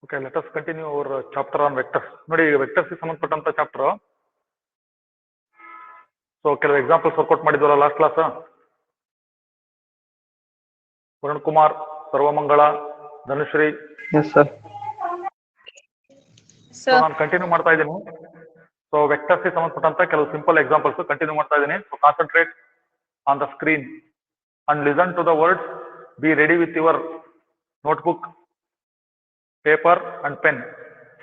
Okay, let us continue our chapter on vectors. ನೋಡಿ vectors ಗೆ ಸಂಬಂಧಪಟ್ಟಂತ ಚಾಪ್ಟರ್. ಸೊ ಕೆಲವು ಎಕ್ಸಾಂಪಲ್ಸ್ ವರ್ಕೌಟ್ ಮಾಡಿದ್ವಲ್ಲ last class. Varun Kumar, Sarvamangala, Dhanushree. Yes, sir. ನಾನು ಕಂಟಿನ್ಯೂ ಮಾಡ್ತಾ ಇದ್ದೀನಿ. ಸೊ ವೆಕ್ಟರ್ಸ್ ಗೆ ಸಂಬಂಧಪಟ್ಟಂತ ಕೆಲವು ಸಿಂಪಲ್ ಎಕ್ಸಾಂಪಲ್ಸ್ ಕಂಟಿನ್ಯೂ ಮಾಡ್ತಾ ಇದ್ದೀನಿ. So concentrate on the screen and listen to the words. Be ready with your notebook, paper and pen.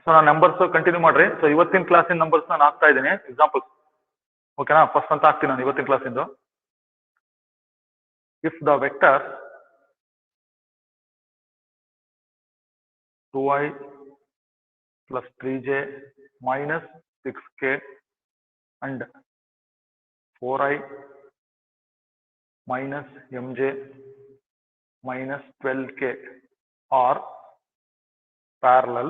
So ನಾನು ನಂಬರ್ಸ್ ಕಂಟಿನ್ಯೂ ಮಾಡ್ರಿ. ಸೊ ಇವತ್ತಿನ ಕ್ಲಾಸಿನ ನಂಬರ್ಸ್ ನಾನು ಹಾಕ್ತಾ ಇದ್ದೀನಿ ಎಕ್ಸಾಂಪಲ್ಸ್. ಓಕೆನಾ? ಫಸ್ಟ್ ಅಂತ ಹಾಕ್ತೀನಿ ನಾನು ಇವತ್ತಿನ ಕ್ಲಾಸಿಂದು. If the vector 2i plus 3j minus 6k and 4i minus mj minus 12k are parallel,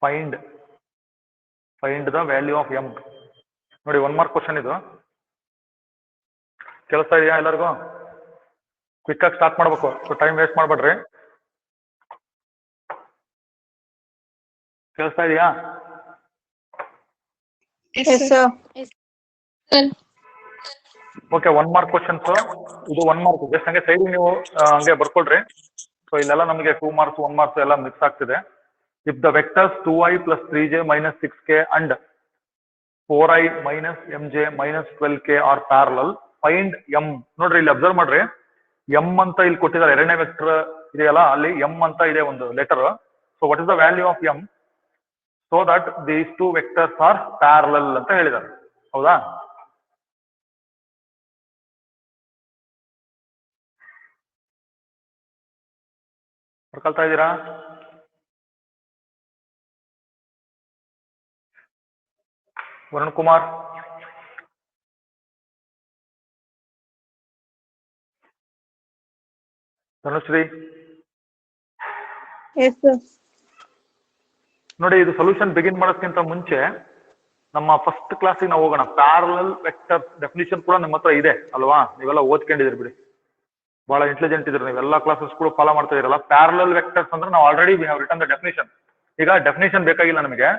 find the value of m. ನೋಡಿ 1 ಮಾರ್ಕ್ ಕ್ವಶನ್ ಇದು. ಕೆಲಸ ಇದೆಯಾ ಎಲ್ಲರಿಗೂ? ಕ್ವಿಕ್ ಆಗಿ ಸ್ಟಾರ್ಟ್ ಮಾಡ್ಬೇಕು. ಸೊ ಟೈಮ್ ವೇಸ್ಟ್ ಮಾಡ್ಬೇಡ್ರಿ. ಕೆಲಸ ಇದೆಯಾ? Okay, 1 mark questions. ಇದು 1 ಮಾರ್ಕ್. ಜಸ್ಟ್ ಹಂಗೆ ಸೈಡ್ ನೀವು ಹಂಗೆ ಬರ್ಕೊಳ್ರಿ. ಸೊ ಇಲ್ಲೆಲ್ಲ ನಮಗೆ 2 ಮಾರ್ಕ್ಸ್ 1 ಮಾರ್ಕ್ಸ್ ಎಲ್ಲ ಮಿಕ್ಸ್ ಆಗ್ತಿದೆ. If the vectors 2i plus 3j minus 6k and 4i minus mj minus 12k are parallel, find m. ನೋಡ್ರಿ ಇಲ್ಲಿ ಅಬ್ಸರ್ವ್ ಮಾಡ್ರಿ. m ಅಂತ ಇಲ್ಲಿ ಕೊಟ್ಟಿದ್ದಾರೆ. ಎರಡನೇ ವೆಕ್ಟರ್ ಇದೆಯಲ್ಲ, ಅಲ್ಲಿ m ಅಂತ ಇದೆ ಒಂದು letter. So what is the value of m so that these two vectors are parallel ಅಂತ ಹೇಳಿದ್ದಾರೆ. ಹೌದಾ? ಬರ್ಕಲ್ತಾ ಇದ್ದೀರಾ? ವರುಣ್ ಕುಮಾರ್, ಧನುಶ್ರೀ. ನೋಡಿ, ಇದು ಸೊಲ್ಯೂಷನ್ ಬಿಗಿನ್ ಮಾಡೋದಕ್ಕಿಂತ ಮುಂಚೆ ನಮ್ಮ ಫಸ್ಟ್ ಕ್ಲಾಸಿಗೆ ನಾವು ಹೋಗೋಣ. ಪ್ಯಾರಲಲ್ ವೆಕ್ಟರ್ ಡೆಫಿನಿಷನ್ ಕೂಡ ನಿಮ್ಮ ಹತ್ರ ಇದೆ ಅಲ್ವಾ? ನೀವೆಲ್ಲ ಓದ್ಕೊಂಡಿದ್ದೀರಿ ಬಿಡಿ, ಬಹಳ ಇಂಟೆಲಿಜೆಂಟ್ ಇದ್ರಿ ನೀವೆಲ್ಲ ಕ್ಲಾಸಸ್ ಕೂಡ ಫಾಲೋ ಮಾಡ್ತಾ ಇದೀರಲ್ಲ. ಪ್ಯಾರಲಲ್ ವೆಕ್ಟರ್ಸ್ ಅಂದ್ರೆ ನಾವು already we have written the definition. ಈಗ ಡೆಫಿನಿಷನ್ ಬೇಕಾಗಿಲ್ಲ ನಮಗೆ.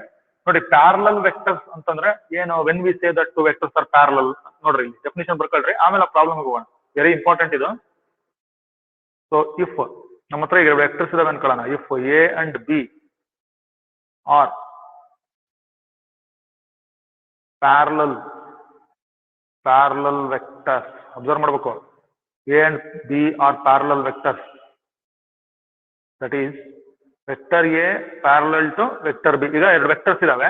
ನೋಡಿ, ಪ್ಯಾರಲಲ್ ವೆಕ್ಟರ್ಸ್ ಅಂತಂದ್ರೆ ಏನು? When we say that two vectors are parallel. ನೋಡ್ರಿ, ಡೆಫಿನಿಷನ್ ಬರ್ಕೊಳ್ರಿ, ಆಮೇಲೆ ಪ್ರಾಬ್ಲಮ್ ಹೋಗೋಣ. ವೆರಿ ಇಂಪಾರ್ಟೆಂಟ್ ಇದು. ಸೊ ಇಫ್ ನಮ್ಮ ಹತ್ರ ಈಗ ವೆಕ್ಟರ್ಸ್ ಇದಾವೆ ಅನ್ಕೊಳ್ಳೋಣ. If A and B are parallel vectors. Observe ಮಾಡ್ಬೇಕು. A and B are parallel vectors. That is, vector A parallel to vector B. ಈಗ ಎರಡು ವೆಕ್ಟರ್ಸ್ ಇದಾವೆ.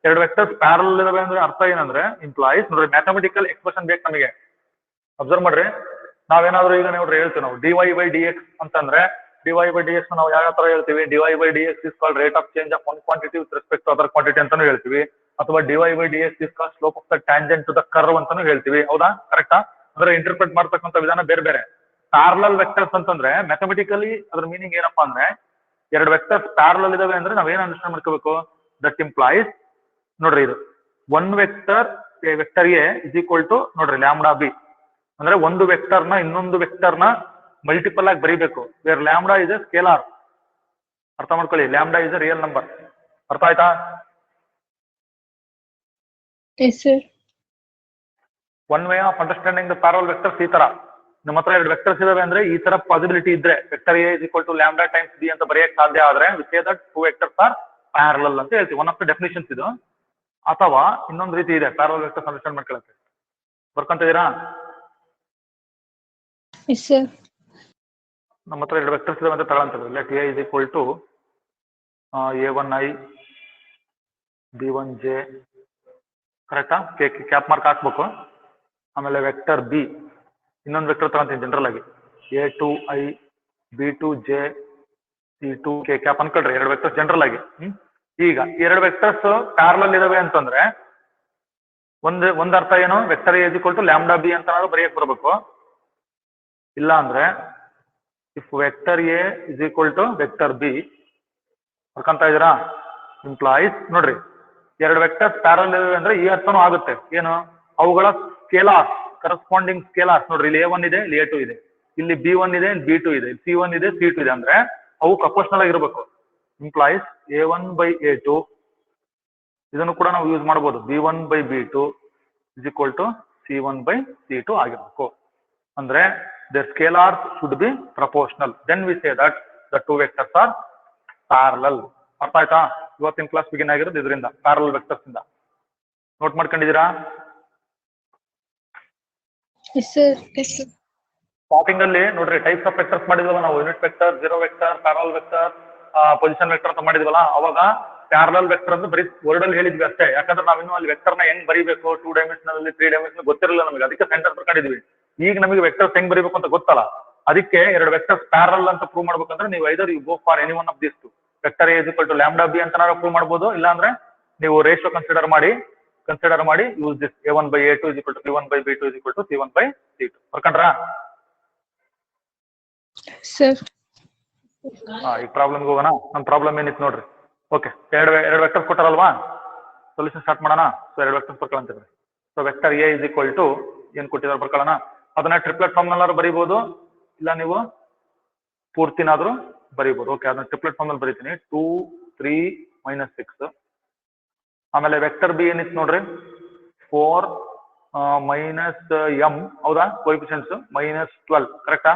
ಎರಡು ವೆಕ್ಟರ್ಸ್ ಪ್ಯಾರಲಲ್ ಇದಾವೆ ಅಂದ್ರೆ ಅರ್ಥ ಏನಂದ್ರೆ ಇಂಪ್ಲಾಯ್ಸ್. ನೋಡ್ರಿ, ಮ್ಯಾಥಮೆಟಿಕಲ್ ಎಕ್ಸ್ಪ್ರೆಷನ್ ಬೇಕು ನಮಗೆ. ಅಬ್ಸರ್ವ್ ಮಾಡ್ರಿ. ನಾವೇನಾದ್ರೂ ಈಗ ನೋಡ್ರಿ ಹೇಳ್ತೀವಿ ನಾವು dy by dx ಅಂತಂದ್ರೆ dy by dx ನಾವು ಯಾವ ತರ ಹೇಳ್ತೀವಿ? dy by dx is called rate of change of one quantity with respect to other quantity ಅಂತಾನು ಹೇಳ್ತೀವಿ. ಅಥವಾ dy by dx is called slope of the tangent to the curve ಅಂತಾನು ಹೇಳ್ತೀವಿ. ಹೌದಾ? ಕರೆಕ್ಟಾ? ಅಂದ್ರೆ ಇಂಟರ್ಪ್ರೆಟ್ ಮಾಡ್ತಕ್ಕಂಥ ವಿಧಾನ ಬೇರೆ ಬೇರೆ. ಪ್ಯಾರಲಲ್ ವೆಕ್ಟರ್ಸ್ ಅಂತಂದ್ರೆ ಮ್ಯಾಥಮೆಟಿಕಲಿ ಅದ್ರ ಮೀನಿಂಗ್ ಏನಪ್ಪಾ ಅಂದ್ರೆ, ಎರಡು ವೆಕ್ಟರ್ಸ್ ಪ್ಯಾರಲಲ್ ಇದಾವೆ ಅಂದ್ರೆ ನಾವೇನ್ ಅಂಡರ್ಸ್ಟ್ಯಾಂಡ್ ಮಾಡ್ಕೋಬೇಕು? ದಟ್ ಇಂಪ್ಲಾಯ್ಸ್, ನೋಡ್ರಿ, ಇದು one vector A is equal to ನೋಡ್ರಿ ಲ್ಯಾಂಬ್ಡಾ ಬಿ. ಅಂದ್ರೆ ಒಂದು ವೆಕ್ಟರ್ ನ ಇನ್ನೊಂದು ವೆಕ್ಟರ್ ನ ಮಲ್ಟಿಪಲ್ ಆಗಿ ಬರೀಬೇಕು. Where lambda is a scalar. ಅರ್ಥ ಮಾಡ್ಕೊಳ್ಳಿ, lambda is a real number. ಅರ್ಥ ಆಯ್ತಾ? One way of understanding the parallel vectors ಈ ತರ. ನಮ್ಮ ಹತ್ರ ಎರಡು ವೆಕ್ಟರ್ಸ್ ಇದಾವೆ ಅಂದ್ರೆ ಈ ತರ ಪಾಸಿಬಿಲಿಟಿ ಇದ್ರೆ vector A is equal to lambda times B ಅಂತ ಬರೆಯಕ್ಕೆ ಸಾಧ್ಯ ಆದ್ರೆ we say that two vectors are parallel ಅಂತ ಹೇಳ್ತೀವಿ. ಒನ್ ಆಫ್ ದ ಡೆಫಿನಿಷನ್ಸ್ ಇದು. ಅಥವಾ ಇನ್ನೊಂದು ರೀತಿ ಇದೆ ಪ್ಯಾರಲಲ್ ವೆಕ್ಟರ್ಸ್ ಅಂಡರ್ಸ್ಟ್ಯಾಂಡ್ ಮಾಡ್ಕೊಳ್ಳಕ್ಕೆ. ಬರ್ಕೊಂತಿದ್ದೀರಾ? ನಮ್ಮ ಹತ್ರ ಎರಡು ವೆಕ್ಟರ್ಸ್ ಇದಾವೆ ಅಂತ ತಗೊಳ್ತೀವಿ. Let A is equal to a1i b1j. ಕರೆಕ್ಟಾ? ಕ್ಯಾಪ್ ಮಾರ್ಕ್ ಹಾಕ್ಬೇಕು. ಆಮೇಲೆ ವೆಕ್ಟರ್ ಬಿ, ಇನ್ನೊಂದು ವೆಕ್ಟರ್ ತಗೊಂತೀನಿ ಜನರಲ್ ಆಗಿ, a2i b2j c2k ಕ್ಯಾಪ್ ಅನ್ಕೊಳ್ರಿ. ಎರಡು ವೆಕ್ಟರ್ಸ್ ಜನರಲ್ ಆಗಿ. ಈಗ ಎರಡು ವೆಕ್ಟರ್ಸ್ ಪ್ಯಾರಲಲ್ ಇದಾವೆ ಅಂತಂದ್ರೆ ಒಂದ್ ಅರ್ಥ ಏನು? Vector A is equal to lambda B ಅಂತ ನಾವು ಬರೆಯಕ್ ಬರ್ಬೇಕು. ಇಲ್ಲ ಅಂದ್ರೆ if vector A is equal to vector B, ಬರ್ಕೊಂತ ಇದೀರಾ? ಇಂಪ್ಲಾಯ್ಸ್, ನೋಡ್ರಿ, ಎರಡು ವೆಕ್ಟರ್ಸ್ ಪ್ಯಾರಲಲ್ ಇದಾವೆ ಅಂದ್ರೆ ಈ ಅರ್ಥನೂ ಆಗುತ್ತೆ. ಏನು? ಅವುಗಳ ಸ್ಕೇಲಾರ್ಸ್, ಕರೆಸ್ಪಾಂಡಿಂಗ್ ಸ್ಕೇಲಾರ್ಸ್. ನೋಡ್ರಿ, ಇಲ್ಲಿ a1 ಇದೆ, ಇಲ್ಲಿ a2 ಇದೆ. ಇಲ್ಲಿ B1 ಇದೆ, B2 ಇದೆ, C1 ಇದೆ, C2 ಇದೆ ಅಂದ್ರೆ ಅವು ಪ್ರಪೋರ್ಷನಲ್ ಆಗಿರ್ಬೇಕು. ಇಂಪ್ಲಾಯ್ಸ್ A1 by A2 ಇದನ್ನು ಕೂಡ ನಾವು ಯೂಸ್ ಮಾಡಬಹುದು. B1 by B2 is equal to C1 by C2 ಆಗಿರ್ಬೇಕು. ಅಂದ್ರೆ their scalars should be proportional. Then we say that the two vectors are parallel. ಅರ್ಥ ಆಯ್ತಾ? ಇವತ್ತಿನ ಕ್ಲಾಸ್ ಬಿಗಿನ್ ಆಗಿರೋದು ಇದರಿಂದ, ಪ್ಯಾರಲಲ್ ವೆಕ್ಟರ್ಸ್ ಇಂದ. ನೋಟ್ ಮಾಡ್ಕೊಂಡಿದ್ದೀರಾ? ಸ್ಟಾರ್ಟಿಂಗ್ ಅಲ್ಲಿ ನೋಡ್ರಿ ಟೈಪ್ಸ್ ಆಫ್ ವೆಕ್ಟರ್ಸ್ ಮಾಡಿದ್ವಲ್ಲ ನಾವು, unit vector, zero vector, parallel vector, position vector ಅಂತ ಮಾಡಿದ್ವಲ್ಲ. ಅವಾಗ ಪ್ಯಾರಲಲ್ ವೆಕ್ಟರ್ ಅಂದ್ರೆ ಬರೀ ವರ್ಡ್ ಅಲ್ಲಿ ಹೇಳಿದ್ವಿ ಅಷ್ಟೇ. ಯಾಕಂದ್ರೆ ನಾವಿನ್ನು ಅಲ್ಲಿ ವೆಕ್ಟರ್ ನ ಹೆಂಗ್ ಬರೀಬೇಕು, 2 ಡೈಮೆನ್ಷನಲ್ ಅಲ್ಲಿ 3 ಡೈಮೆನ್ಷನಲ್ ಗೊತ್ತಿರಲಿಲ್ಲ ನಮಗೆ, ಅದಕ್ಕೆ ಸೆಂಟರ್ ಬರ್ಕೊಂಡಿದ್ವಿ. ಈಗ ನಮಗೆ ವೆಕ್ಟರ್ಸ್ ಹೆಂಗ್ ಬರೀಬೇಕು ಅಂತ ಗೊತ್ತಲ್ಲ, ಅದಕ್ಕೆ ಎರಡು ವೆಕ್ಟರ್ಸ್ ಪ್ಯಾರಲಲ್ ಅಂತ ಪ್ರೂವ್ ಮಾಡ್ಬೇಕಂದ್ರೆ ನೀವು either you go for any one of these two. Vector A is equal to lambda B ಅಂತ ನಾವು ಪ್ರೂವ್ ಮಾಡಬಹುದು. ಇಲ್ಲಾಂದ್ರೆ ನೀವು ರೇಷಿಯೋ ಕನ್ಸಿಡರ್ ಮಾಡಿ use this A1 by A2 is equal to B1 by B2 is equal to C1 by C2. ಬರ್ಕೊಂಡ್ರಾ? Sir ಈ problem ಹೋಗೋಣ. ನಮ್ಮ ಪ್ರಾಬ್ಲಮ್ ಏನಿತ್ತು ನೋಡ್ರಿ. ಓಕೆ, ಎರಡು ವೆಕ್ಟರ್ಸ್ ಕೊಟ್ಟಾರಲ್ವಾ, ಸೊಲ್ಯೂಷನ್ ಸ್ಟಾರ್ಟ್ ಮಾಡೋಣ. ಸೊ ಎರಡು ವೆಕ್ಟರ್ಸ್ ಬರ್ಕೊಳ್ಳಂತಿದ್ರಿ. So vector A is equal to ಏನ್ ಕೊಟ್ಟಿದ್ದಾರೆ ಬರ್ಕೊಳ್ಳೋಣ. ಅದನ್ನ ಟ್ರಿಪ್ಲೆಟ್ ಫಾರ್ಮ್ ನಲ್ಲಾದ್ರು ಬರೀಬಹುದು, ಇಲ್ಲ ನೀವು ಪೂರ್ತಿನಾದ್ರೂ ಬರೀಬಹುದು. ಓಕೆ, ಅದನ್ನ ಟ್ರಿಪ್ಲೆಟ್ ಫಾರ್ಮ್ ನಲ್ಲಿ ಬರೀತೀನಿ. 2 3 -6. ಆಮೇಲೆ ವೆಕ್ಟರ್ ಬಿ ಏನಿತ್ತು ನೋಡ್ರಿ, 4 -m. ಹೌದಾ? ಕೋಎಫಿಷಿಯಂಟ್ಸ್ -12. ಕರೆಕ್ಟಾ?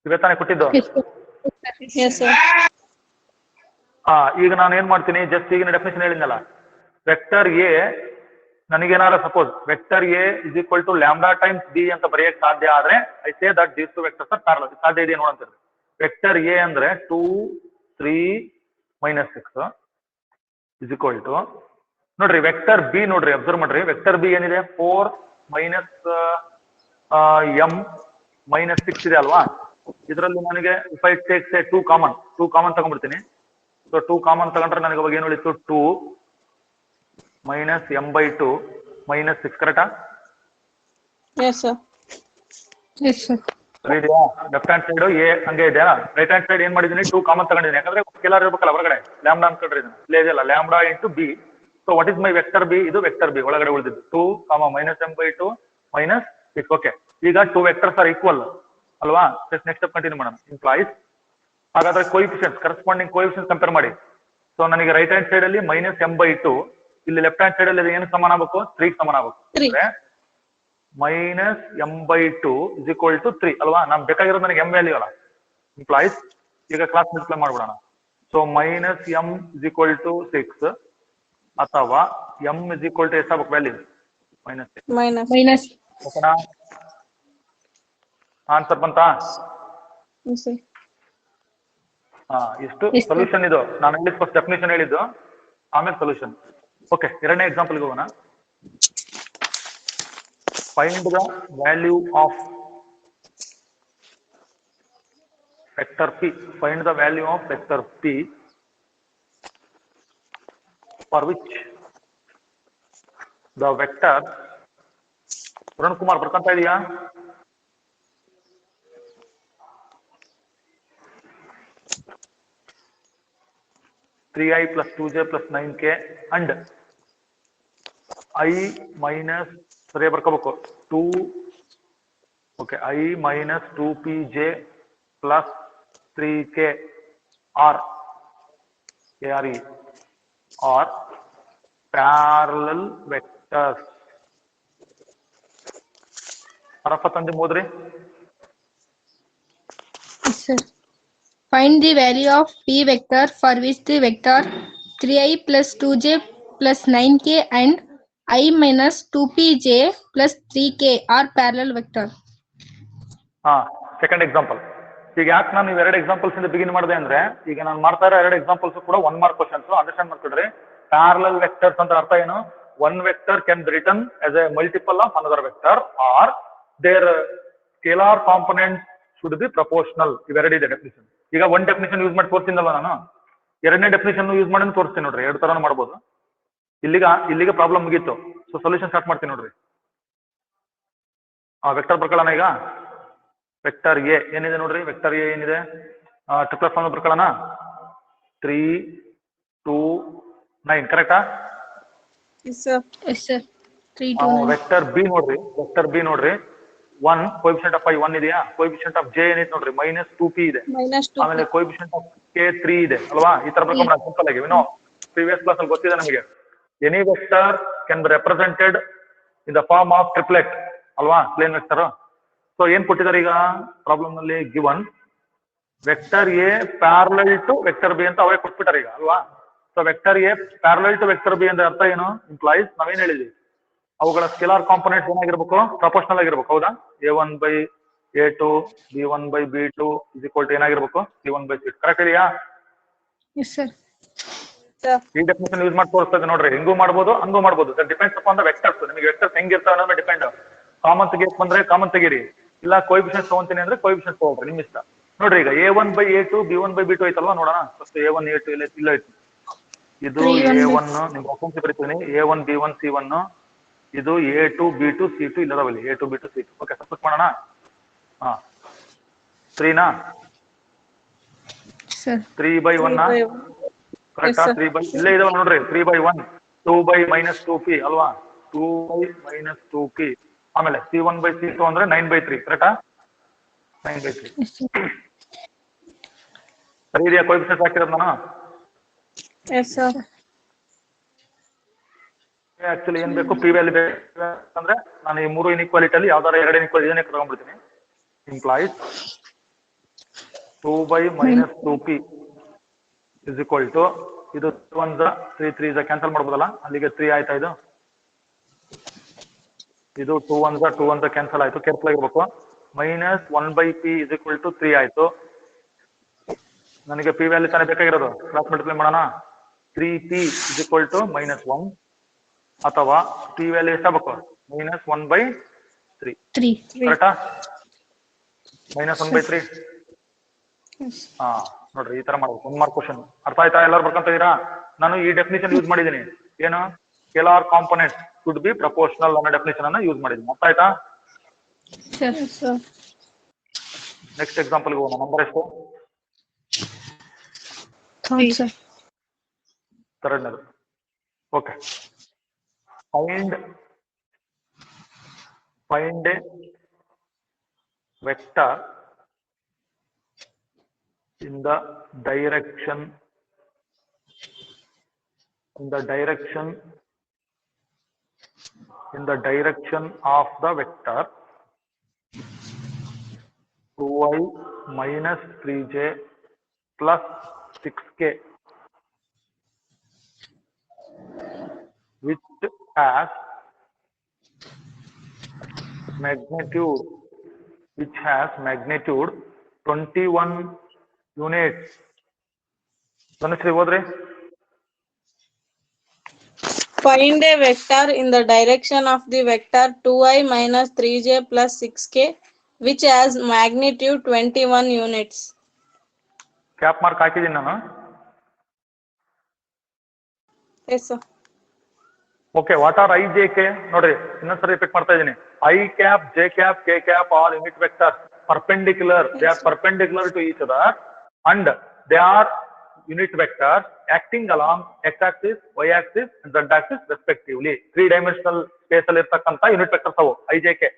ಇವೇ ತಾನೇ ಕೊಟ್ಟಿದ್ದು. ಈಗ ನಾನು ಏನ್ ಮಾಡ್ತೀನಿ, ಜಸ್ಟ್ ಈಗಿನ ಡೆಫಿನೇಷನ್ ಹೇಳಿದ್ನಲ್ಲ, ವೆಕ್ಟರ್ ಎ ನನಗೇನಾದ್ರು suppose vector A is equal to lambda times B ಅಂತ ಬರೆಯಕ್ ಸಾಧ್ಯ ಆದ್ರೆ I say that these two vectors are parallel. ಸಾಧ್ಯ ಇದೆಯಾ ನೋಡಂತೀರಿ. ವೆಕ್ಟರ್ ಎ ಅಂದ್ರೆ 2 3 -6 ಇಸ್ ಈಕ್ವಲ್ ಟು, ನೋಡ್ರಿ ವೆಕ್ಟರ್ ಬಿ ನೋಡ್ರಿ, ಅಬ್ಸರ್ವ್ ಮಾಡ್ರಿ. ವೆಕ್ಟರ್ ಬಿ ಏನಿದೆ, 4 -m -6 ಇದೆ ಅಲ್ವಾ. ಇದರಲ್ಲಿ ನನಗೆ if I take say 2 common ತಗೊಂಡ್ಬಿಡ್ತೀನಿ. ಸೊ 2 ಕಾಮನ್ ತಗೊಂಡ್ರೆ ನನಗೆ ಅವಾಗ ಏನು ಉಳಿತು, 2 -m/2 -6. ಕರೆಕ್ಟಾ? ಸರಿ ಇದೆಯಾ? ಲೆಫ್ಟ್ ಹ್ಯಾಂಡ್ ಸೈಡ್ ಎ ಹಂಗೆ ಇದೆಯಾ? ರೈಟ್ ಹ್ಯಾಂಡ್ ಸೈಡ್ ಏನ್ ಮಾಡಿದೀನಿ, 2 ಕಾಮನ್ ತಗೊಂಡಿದ್ದೀನಿ. ಯಾಕಂದ್ರೆ ಸ್ಕೇಲಾರ್ ಇರ್ಬೇಕಲ್ಲ ಹೊರಗಡೆ, ಲ್ಯಾಂಬ್ಡಾ ಅನ್ಕೊಂಡ್ರೆ ಇದನ್ನ ಇದೆಯಲ್ಲ, lambda into B. So what is my vector B? ಇದು ವೆಕ್ಟರ್ ಬಿ ಒಳಗಡೆ ಉಳಿದಿದ್ದು 2, -m/2 -6. ಓಕೆ, ಈಗ 2 ವೆಕ್ಟರ್ಸ್ ಆರ್ ಈಕ್ವಲ್ ಅಲ್ವಾ? ನೆಕ್ಸ್ಟ್ ಸ್ಟೆಪ್ ಕಂಟಿನ್ಯೂ ಮಾಡೋಣ. ಇಂಪ್ಲಾಯ್ಸ್, ಹಾಗಾದ್ರೆ ಕೋಎಫಿಷಿಯಂಟ್ಸ್, ಕರೆಸ್ಪಾಂಡಿಂಗ್ ಕೋಎಫಿಷಿಯಂಟ್ಸ್ ಕಂಪೇರ್ ಮಾಡಿ. ಸೊ ನನಗೆ ರೈಟ್ ಹ್ಯಾಂಡ್ ಸೈಡ್ ಅಲ್ಲಿ -m/2, ಇಲ್ಲಿ ಲೆಫ್ಟ್ ಹ್ಯಾಂಡ್ ಸೈಡ್ ಅಲ್ಲಿ ಏನು ಸಮಾನ ಆಗಬೇಕು, 3 ಸಮಾನ ಆಗಬೇಕು. -m/2 is equal to 3 ಅಲ್ವಾ? ನಮ್ ಬೇಕಾಗಿರೋದು ನನಗೆ m ವ್ಯಾಲ್ಯೂ ಅಲ್ಲ. ಇಂಪ್ಲಾಯ್ಸ್, ಈಗ ಕ್ಲಾಸ್ ಮಲ್ಟಿಪ್ಲೈ ಮಾಡ್ಬಿಡೋಣ. So -m is equal to 6 ಅಥವಾ m is equal to ಎಷ್ಟು ವ್ಯಾಲ್ಯೂ, -6. ಓಕೆನಾ? ಆನ್ಸರ್ ಬಂತಾ? ಇಷ್ಟು ಸೊಲ್ಯೂಷನ್. ಇದು ನಾನು ಇಂಗ್ಲಿಷ್ ಫಸ್ಟ್ ಡೆಫಿನೇಷನ್ ಹೇಳಿದ್ದು, ಆಮೇಲೆ ಸೊಲ್ಯೂಷನ್. ಓಕೆ, ಎರಡನೇ ಎಕ್ಸಾಂಪಲ್ ಹೋಗೋಣ. Find the value of vector P. Find the value of vector P for which the vector, Varun Kumar ಬರ್ಕೊಂತ ಇದೆಯಾ? (3i + 2j + 9k) and i minus, ಸರಿಯಾಗಿ ಬರ್ಕೋಬೇಕು, 2, okay, i minus 2pj plus 3k are parallel vectors. ಅರಫತ್ ಅಂದಿ ಮೋದ್ರಿ. Find the value of p vector for which the vector 3i plus 2j plus 9k and I minus 2pj plus 3k are parallel vector. Second example. ಈಗ ಯಾಕೆ ನಾನು ಇವೆರಡು examples ಇಂದ begin ಮಾಡಿದೆ ಅಂದ್ರೆ, ಈಗ ನಾನು ಮಾಡ್ತಾ ಇರೋ ಎರಡು ಎಕ್ಸಾಂಪಲ್ಸ್ ಕೂಡ 1 ಮಾರ್ಕ್ ಕ್ವಶನ್ಸ್. ಅಂಡರ್ಸ್ಟ್ಯಾಂಡ್ ಮಾಡ್ಕೊಡ್ರಿ. ಪ್ಯಾರಲಲ್ ವೆಕ್ಟರ್ಸ್ ಅಂತ ಅರ್ಥ ಏನು? One vector can be written as a multiple of another vector or their scalar component should be proportional. ಇವೆರಡಿದೆ ಡೆಫಿನಿಷನ್. ಈಗ ಒನ್ ಡೆಫಿನಿಷನ್ ಯೂಸ್ ಮಾಡಿ ತೋರಿಸಿದ್ದಲ್ಲ ನಾನು, ಎರಡನೇ ಡೆಫಿನಿಷನ್ ಯೂಸ್ ಮಾಡಿ ತೋರಿಸ್ತೀನಿ ನೋಡ್ರಿ. ಎರಡು ತರನು ಮಾಡ್ಬೋದು. ಇಲ್ಲಿಗೆ ಪ್ರಾಬ್ಲಮ್ ಮುಗೀತು. ಸೊ ಸೊಲ್ಯೂಷನ್ ಸ್ಟಾರ್ಟ್ ಮಾಡ್ತೀನಿ ನೋಡ್ರಿ. ವೆಕ್ಟರ್ ಬರ್ಕೊಳ್ಳೋಣ. ಈಗ ವೆಕ್ಟರ್ ಎ ಏನಿದೆ ನೋಡ್ರಿ, ವೆಕ್ಟರ್ ಎ ಏನಿದೆ, ಟ್ರಿಪ್ಲೆಟ್ ಫಾರ್ಮ್ ಬರ್ಕೊಳ್ಳೋಣ. 3 2 9 ಕರೆಕ್ಟಾ? Yes sir. 3 2 9. ವೆಕ್ಟರ್ ಬಿ ನೋಡ್ರಿ 1 ಕೋಎಫಿಷಿಯಂಟ್ ಆಫ್ ಐ 1 ಇದೆಯಾ, ಕೋಎಫಿಷಿಯಂಟ್ ಆಫ್ ಜೆ ಏನೈತೆ ನೋಡ್ರಿ -2p ಇದೆ, ಆಮೇಲೆ ಕೋಎಫಿಷಿಯಂಟ್ ಆಫ್ ಕೆ 3 ಇದೆ ಅಲ್ವಾ. ಈ ತರ ಬರ್ಕೊಂಡ್ಬಿಡ ಸಿಂಪಲ್ ಆಗಿ. ಪ್ರೀವಿಯಸ್ ಕ್ಲಾಸ್ ಅಲ್ಲಿ ಗೊತ್ತಿದೆ ನಮಗೆ, any vector can be represented in the form of triplet ಅಲ್ವಾ, ಪ್ಲೇನ್ ವೆಕ್ಟರ್. ಸೊ ಏನ್ ಕೊಟ್ಟಿದ್ದಾರೆ ಈಗ ಪ್ರಾಬ್ಲಮ್ ನಲ್ಲಿ, given vector A parallel to vector B ಅಂತ ಅವರೇ ಕೊಟ್ಬಿಟ್ಟಾರೆ ಈಗ ಅಲ್ವಾ. So vector A parallel to vector B ಅಂದ್ರೆ ಅರ್ಥ ಏನು, ಇಂಪ್ಲಾಯ್ಸ್ ನಾವೇನ್ ಹೇಳಿದ್ವಿ, ಅವುಗಳ ಸ್ಕೆಲಾರ್ ಕಾಂಪೊನೆಂಟ್ಸ್ ಏನಾಗಿರ್ಬೇಕು, ಪ್ರಪೋರ್ಷನಲ್ ಆಗಿರ್ಬೇಕು. ಹೌದಾ, a1/a2 b1/b2 ಏನಾಗಿರ್ಬೇಕು, c1/c2. ಕರೆಕ್ಟ್ ಇದೆಯಾ? Yes, sir. ಈ ಡೆಫಿನೇಷನ್ ಯೂಸ್ ಮಾಡಿ ತೋರಿಸ್ತದೆ ನೋಡ್ರಿ. ಹೆಂಗೂ ಮಾಡ್ಬೋದು, ಹಂಗೂ ಮಾಡ್ಬೋದು. That depends upon the vectors. ನಿಮಗೆ ವೆಕ್ಟರ್ಸ್ ಹೆಂಗಿರ್ತಾವೆ ಅನ್ನೋದು ಡಿಪೆಂಡ್. ಕಾಮನ್ ತೆಗಿಯಕ್ ಬಂದ್ರೆ ಕಾಮನ್ ತೆಗೀರಿ, ಇಲ್ಲ ಕೋಎಫಿಷಿಯಂಟ್ ತಗೊಂತೀನಿ ಅಂದ್ರೆ ಕೋಎಫಿಷಿಯಂಟ್ ತಗೊಳ್ರಿ, ನಿಮ್ ಇಷ್ಟ. ನೋಡ್ರಿ ಈಗ a1/a2 b1/b2 ಐತಲ್ವಾ, ನೋಡೋಣ ಫಸ್ಟ್ a1 a2 ಇಲ್ಲ ಐತಿ. ಇದು a1 ನಿಮ್ ರೆಫರೆನ್ಸ್ ಬರೀತೀನಿ, a1 b1 c1, ಇದು a2 b2 c2 ಇಲ್ಲದವಲ್ಲಿ a2 b2 c2. Okay, substitute ಮಾಡೋಣ. 3 ನಾ Sir. 3/1 ಕರೆಕ್ಟಾ? 3 ಇಲ್ಲೇ ಇದಾವ ನೋಡ್ರಿ, 3/1 2/-2p ಅಲ್ವಾ, 2/-2p. ಆಮೇಲೆ c1/c2 ಅಂದ್ರೆ 9/3. ಕರೆಕ್ಟಾ? 9/3. Yes, sir. ಸರಿ ಇದೆಯಾ ಕೋಎಫಿಷಿಯಂಟ್ ಹಾಕಿರೋದು ನಾನು? Yes, sir. ಆಕ್ಚುಲಿ ಏನ್ ಬೇಕು, ಪಿ ವ್ಯಾಲ್ಯೂ ಬೇಕಂದ್ರೆ ನಾನು ಈ 3 ಇನ್ಇಕ್ವಾಲಿಟಿ ಅಲ್ಲಿ ಯಾವ್ದಾರ 2 ಇನ್ಇಕ್ವಾಲಿಟಿ ಇದನ್ನೇ ತಗೊಂಡ್ಬಿಡ್ತೀನಿ. Implies 2/-2p is equal to, ಇದು 3 3 ಕ್ಯಾನ್ಸಲ್ ಮಾಡ್ಬೋದಲ್ಲ, ಅಲ್ಲಿಗೆ 3 ಆಯ್ತಾ. ಇದು 2 1 ಕ್ಯಾನ್ಸಲ್ ಆಯ್ತು, ಕೇರ್ಫುಲ್ ಆಗಿರ್ಬೇಕು. -1/p ಇಸ್ ಈಕ್ವಲ್ ಟು 3 ಆಯ್ತು. ನನಗೆ ಪಿ ವ್ಯಾಲ್ಯೂ ತಾನೇ ಬೇಕಾಗಿರೋದು, ಕ್ರಾಸ್ ಮಲ್ಟಿಪ್ಲೈ ಮಾಡೋಣ. 3p ಇಸ್ ಈಕ್ವಲ್ ಟು -1, ಅಥವಾ ಪಿ ವ್ಯಾಲ್ಯೂ ಎಷ್ಟಾಗಬೇಕು, -1/3. ಕರೆಕ್ಟಾ? -1/3. ನೋಡ್ರಿ ಈ ತರ ಮಾಡ್ಬೇಕು. 1 ಮಾರ್ಕ್ ಕ್ವಶನ್. ಅರ್ಥ ಆಯ್ತಾ? ಎಲ್ಲರೂ ಬರ್ಕೊಂತ ಇದೀರಾ? ನಾನು ಈ ಡೆಫಿನೇಷನ್ ಯೂಸ್ ಮಾಡಿದೀನಿ, ಏನು, scalar component should be proportional ಅನ್ನೋ ಡೆಫಿನೇಷನ್ ಅನ್ನ ಯೂಸ್ ಮಾಡಿದೀನಿ. ಅರ್ಥ ಆಯ್ತಾ? ನೆಕ್ಸ್ಟ್ ಎಕ್ಸಾಂಪಲ್ ಹೋಗೋಣ. ನಂಬರ್ ಎಷ್ಟು? ಥರ್ಡ್ನೇದು. Okay, find a vector in the direction of the vector 2i minus 3j plus 6k, which has magnitude 21 units. Dhanashree ಓದ್ರಿ. Find a vector in the direction of the vector 2i minus 3j plus 6k, which has magnitude 21 units. Cap mark ಹಾಕಿದ್ದೀನಿ ನಾನು. Yes, sir. Okay, what are I J K? ನೋಡ್ರಿ ಇನ್ನೊಂದ್ಸರಿ repeat ಮಾಡ್ತಾ ಇದ್ದೀನಿ. I cap, J cap, K cap are unit vectors perpendicular. They are perpendicular to each other and they are unit vectors acting along x-axis, y-axis and z-axis respectively. 3-dimensional space ಅಲ್ಲಿ ಇರ್ತಕ್ಕಂತ unit vectors ಅವು I J K.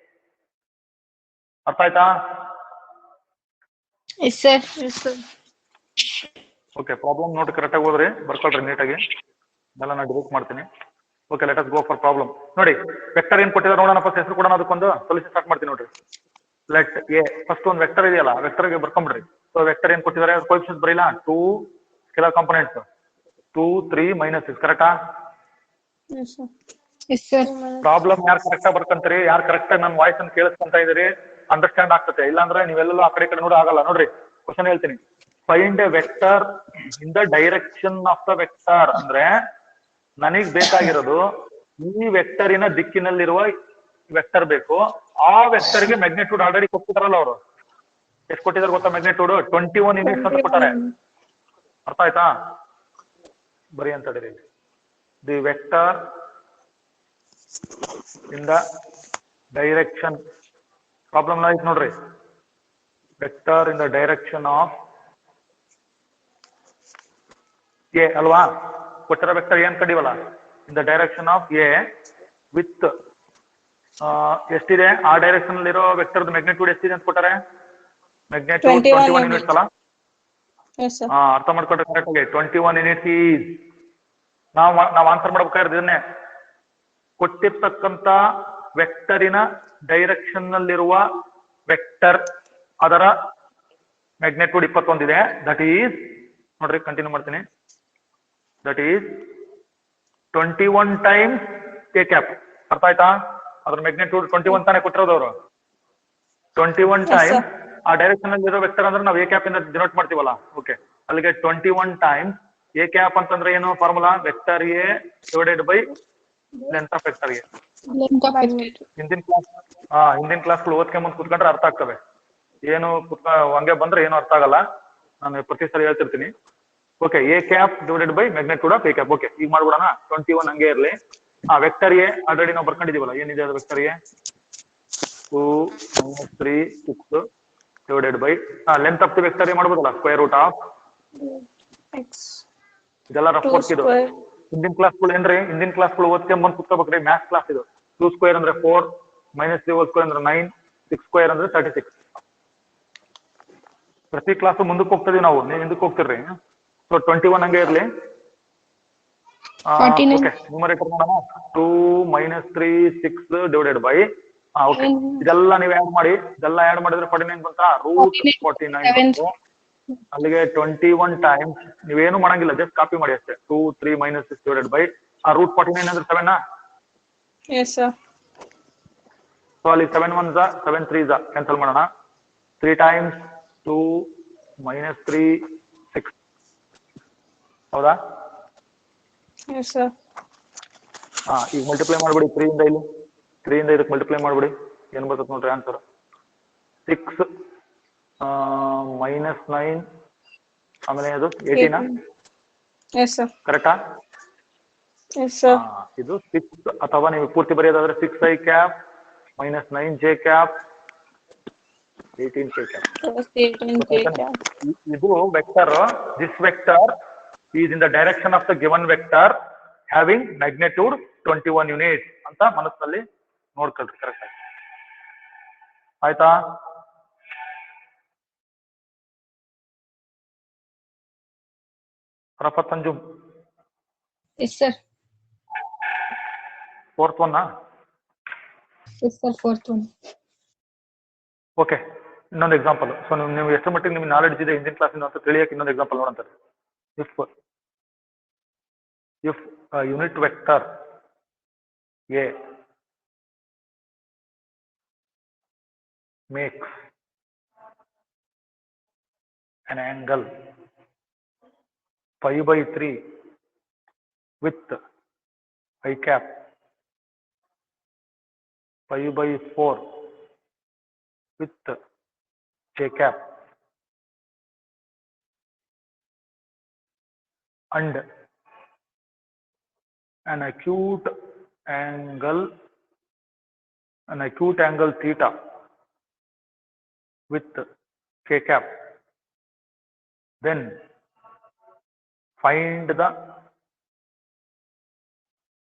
ಅರ್ಥ ಆಯ್ತಾ? Yes, sir. Okay, problem ನೋಡಿ correct ಆಗಿ ಓದ್ರಿ, ಬರ್ಕೊಳ್ರಿ ನೀಟಾಗಿ. ಇದೆಲ್ಲ ನಾನು ಡಿಲೀಟ್ ಮಾಡ್ತೀನಿ. Okay, let us go for problem. ನೋಡಿ ವೆಕ್ಟರ್ ಏನ್ ಕೊಟ್ಟಿದ್ದಾರೆ ನೋಡೋಣ. ಫಸ್ಟ್ ಹೆಸರು ಕೊಡೋಣ, ಅದಕ್ಕೊಂದು ಸೊಲ್ಯೂಷನ್ ಸ್ಟಾರ್ಟ್ ಮಾಡ್ತೀನಿ. ನೋಡ್ರಿ, ಲೆಟ್ ಎ ಫಸ್ಟ್ ಒಂದು ವೆಕ್ಟರ್ ಇದೆಯಲ್ಲ, ವೆಕ್ಟರ್ಗೆ ಬರ್ಕೊಂಡ್ಬಿಡ್ರಿ. ಸೊ ವೆಕ್ಟರ್ ಏನ್ ಕೊಟ್ಟಿದ್ದಾರೆ, ಕೋಎಫಿಷಿಯಂಟ್ಸ್ ಬರೀಲ್ಲ, 2 ಸ್ಕೇಲಾರ್ ಕಾಂಪೊನೆಂಟ್ಸ್ 2 3 -6. ಕರೆಕ್ಟಾ? Yes, sir. ಪ್ರಾಬ್ಲಮ್ ಯಾರು ಕರೆಕ್ಟ್ ಆಗಿ ಬರ್ಕಂತೀರಿ, ಯಾರು ಕರೆಕ್ಟ್ ಆಗಿ ನನ್ನ ವಾಯ್ಸ್ ಅನ್ನು ಕೇಳಿಸ್ಕೊಂತ ಇದೀರಿ, ಅಂಡರ್ಸ್ಟ್ಯಾಂಡ್ ಆಗ್ತದೆ. ಇಲ್ಲಾಂದ್ರೆ ನೀವೆಲ್ಲ ಆ ಕಡೆ ನೋಡಿ ಆಗಲ್ಲ. ನೋಡ್ರಿ ಕ್ವಶನ್ ಹೇಳ್ತೀನಿ. Find A vector in the direction of the vector ಅಂದ್ರೆ ನನಗ್ ಬೇಕಾಗಿರೋದು ಈ ವೆಕ್ಟರಿನ ದಿಕ್ಕಿನಲ್ಲಿರುವ ವೆಕ್ಟರ್ ಬೇಕು. ಆ ವೆಕ್ಟರ್ಗೆ ಮ್ಯಾಗ್ನಿಟ್ಯೂಡ್ ಆಲ್ರೆಡಿ ಕೊಟ್ಟಿದಾರಲ್ಲ ಅವರು. ಎಷ್ಟು ಕೊಟ್ಟಿದ್ದಾರೆ ಗೊತ್ತಾ ಮ್ಯಾಗ್ನಿಟ್ಯೂಡ್? 21 ಯೂನಿಟ್ಸ್ ಅಂತ ಕೊಟ್ಟಾರೆ. ಅರ್ಥ ಆಯ್ತಾ? ಬರೀ ಅಂತ ಹೇಳಿರಿ. The vector in the direction, problem ಆಯ್ತು ನೋಡ್ರಿ. Vector in the direction of A ಅಲ್ವಾ, ಕೊಟ್ಟಿರೋ ವೆಕ್ಟರ್ ಏನ್ ಕಡಿವಲ್ಲ, in the direction of A with ಎಷ್ಟಿದೆ ಆ ಡೈರೆಕ್ಷನ್ ಅಲ್ಲಿರೋ ವೆಕ್ಟರ್ ಮ್ಯಾಗ್ನಿಟ್ಯೂಡ್ ಎಷ್ಟಿದೆ ಅಂತ ಕೊಟ್ಟಾರೆ? ಮ್ಯಾಗ್ನಿಟ್ಯೂಡ್ 21 21 ಯೂನಿಟ್ಸ್ ಅಲ್ಲ? Yes, sir. ಅರ್ಥ ಮಾಡ್ಕೊಂಡ್ರೆ ಕರೆಕ್ಟ್ ಆಗಿ 21 ಯೂನಿಟ್ಸ್ ಈಸ್ ನಾವು ಆನ್ಸರ್ ಮಾಡ್ಬೇಕಾದ್ರೆ ಇದನ್ನೇ ಕೊಟ್ಟಿರ್ತಕ್ಕಂತ ವೆಕ್ಟರಿನ ಡೈರೆಕ್ಷನ್ ನಲ್ಲಿರುವ ವೆಕ್ಟರ್ ಅದರ ಮ್ಯಾಗ್ನಿಟ್ಯೂಡ್ 21 ಇದೆ. ದಟ್ ಈಸ್ ನೋಡ್ರಿ, ಕಂಟಿನ್ಯೂ ಮಾಡ್ತೀನಿ. That is 21 times K cap. ಅರ್ಥ ಆಯ್ತಾ? ಅದ್ರ ಮ್ಯಾಗ್ನಿಟ್ಯೂಡ್ 21 ತಾನೇ ಕೊಟ್ಟಿರೋದು ಅವರು. 21 Yes, ಟೈಮ್ಸ್ sir. ಆ ಡೈರೆಕ್ಷನ್ ಅಲ್ಲಿ ಇರೋ ವೆಕ್ಟರ್ ಅಂದ್ರೆ ನಾವು ಎ ಕ್ಯಾಪ್ ಇಂದ ಡಿನೋಟ್ ಮಾಡ್ತೀವಲ್ಲ. ಓಕೆ, ಅಲ್ಲಿಗೆ 21 ಟೈಮ್ಸ್ ಎ ಕ್ಯಾಪ್ ಅಂತಂದ್ರೆ ಏನು formula? Vector A divided by length of vector A. Length of vector. ಹಿಂದಿನ ಕ್ಲಾಸ್ ಓದ್ಕೆ ಮುಂದೆ ಕುತ್ಕೊಂಡ್ರೆ ಅರ್ಥ ಆಗ್ತವೆ. ಏನು ಹಂಗೆ ಬಂದ್ರೆ ಏನು ಅರ್ಥ ಆಗಲ್ಲ. ನಾನು ಪ್ರತಿ ಸರಿ ಹೇಳ್ತಿರ್ತೀನಿ. Okay, A cap divided by magnitude of A cap. Okay, ಈಗ ಮಾಡ್ಬಿಡೋಣ. 21 ಹಂಗೆ ಇರ್ಲಿ. ವೆಕ್ಟರ್ ಎ ಆಲ್ರೆಡಿ ನಾವು ಬರ್ಕೊಂಡಿದೀವಲ್ಲ, ಏನಿದೆ ಅದು vector A 2 - 3 6 divided by length of the vector A ಮಾಡ್ಬೋದಲ್ಲ, ಸ್ಕ್ವೇರ್ ರೂಟ್ ಆಫ್ X. ಇದೆಲ್ಲ ರಫ್ 2 ವರ್ಕ್ ಇದು. square. ಹಿಂದಿನ ಕ್ಲಾಸ್ಗಳು ಏನ್ರಿ? ಹಿಂದಿನ ಕ್ಲಾಸ್ಗಳು ಓದ್ಕೊಂಡ್ ಬಂದು ಕುತ್ಕೋಬೇಕ್ರಿ. ಮ್ಯಾಥ್ಸ್ ಕ್ಲಾಸ್ ಇದು. 2 ಸ್ಕ್ವೇರ್ ಅಂದ್ರೆ 4 - 3 ಹೋಲ್ ಸ್ಕ್ವೇರ್ ಅಂದ್ರೆ 9 6 ಸ್ಕ್ವೇರ್ ಅಂದ್ರೆ 36. ಪ್ರತಿ ಕ್ಲಾಸ್ ಮುಂದಕ್ಕೆ ಹೋಗ್ತಿದೀವಿ ನಾವು, ನೀವು ಹಿಂದಕ್ಕೆ ಹೋಗ್ತಿರ್ರಿ. ಸೊ 21 ಹಂಗೆ ಇರ್ಲಿ. 49. ಓಕೆ, ನ್ಯೂಮರೇಟರ್ ನೋಡೋಣ. 2 - 3 6 ಡಿವೈಡೆಡ್ ಬೈ ಓಕೆ, ಇದೆಲ್ಲ ನೀವು ಆಡ್ ಮಾಡಿ. ಇದೆಲ್ಲ ಆಡ್ ಮಾಡಿದ್ರೆ 49 ಬಂತ. ರೂಟ್ 49 ಬಂತು. ಅಲ್ಲಿಗೆ 21 ಟೈಮ್ಸ್ ನೀವೇನು ಮಾಡಂಗಿಲ್ಲ, ಜಸ್ಟ್ ಕಾಪಿ ಮಾಡಿ ಅಷ್ಟೇ. 2 3 - 6 ಡಿವೈಡೆಡ್ ಬೈ ರೂಟ್ 49 ಅಂದ್ರೆ 7. Yes, sir. ಸೊ ಅಲ್ಲಿ 7 1 7 3 ಕ್ಯಾನ್ಸಲ್ ಮಾಡೋಣ. 3 ಟೈಮ್ಸ್ 2 - 3 6. ಹೌದಾ? Yes, sir. ಈಗ ಮಲ್ಟಿಪ್ಲೈ ಮಾಡ್ಬಿಡಿ. 3 ಇಂದ ಇಲ್ಲಿ 3 ಇಂದ ಇದಕ್ಕೆ ಮಲ್ಟಿಪ್ಲೈ ಮಾಡ್ಬಿಡಿ. ಏನ್ ಬರ್ತದೆ ನೋಡ್ರಿ ಆನ್ಸರ್? 6 - 9 ಆಮೇಲೆ ಅದು 18. Yes, sir. ಕರೆಕ್ಟಾ? Yes, sir. ಇದು 6, ಅಥವಾ ನೀವು ಪೂರ್ತಿ ಬರೆಯೋದಾದ್ರೆ 6i cap - 9j cap 18k cap. Plus 18k cap. ಇದು vector. This vector is in the direction of the given vector having magnitude 21 units ಅಂತ ಮನಸ್ಸಲ್ಲಿ ನೋಡ್ಕೊಳ್ರಿ. ಕರೆಕ್ಟ್ ಆಗಿ ಆಯ್ತಾ? Rafat Anjum Yes, sir. 4th one. Yes, sir. 4th one. Okay, ಇನ್ನೊಂದು example. So ನೀವು ಎಷ್ಟು ಮಟ್ಟಿಗೆ ನಿಮ್ಗೆ ನಾಲೆಡ್ಜ್ ಇದೆ ಹಿಂದಿನ ಕ್ಲಾಸಿಂದ ಅಂತ ತಿಳಿಯಕ್ಕೆ ಇನ್ನೊಂದು ಎಕ್ಸಾಂಪಲ್ ನೋಡಂತಾರೆ. If unit vector A makes an angle pi by 3 with I cap pi by 4 with J cap and an acute angle theta with K cap, then find the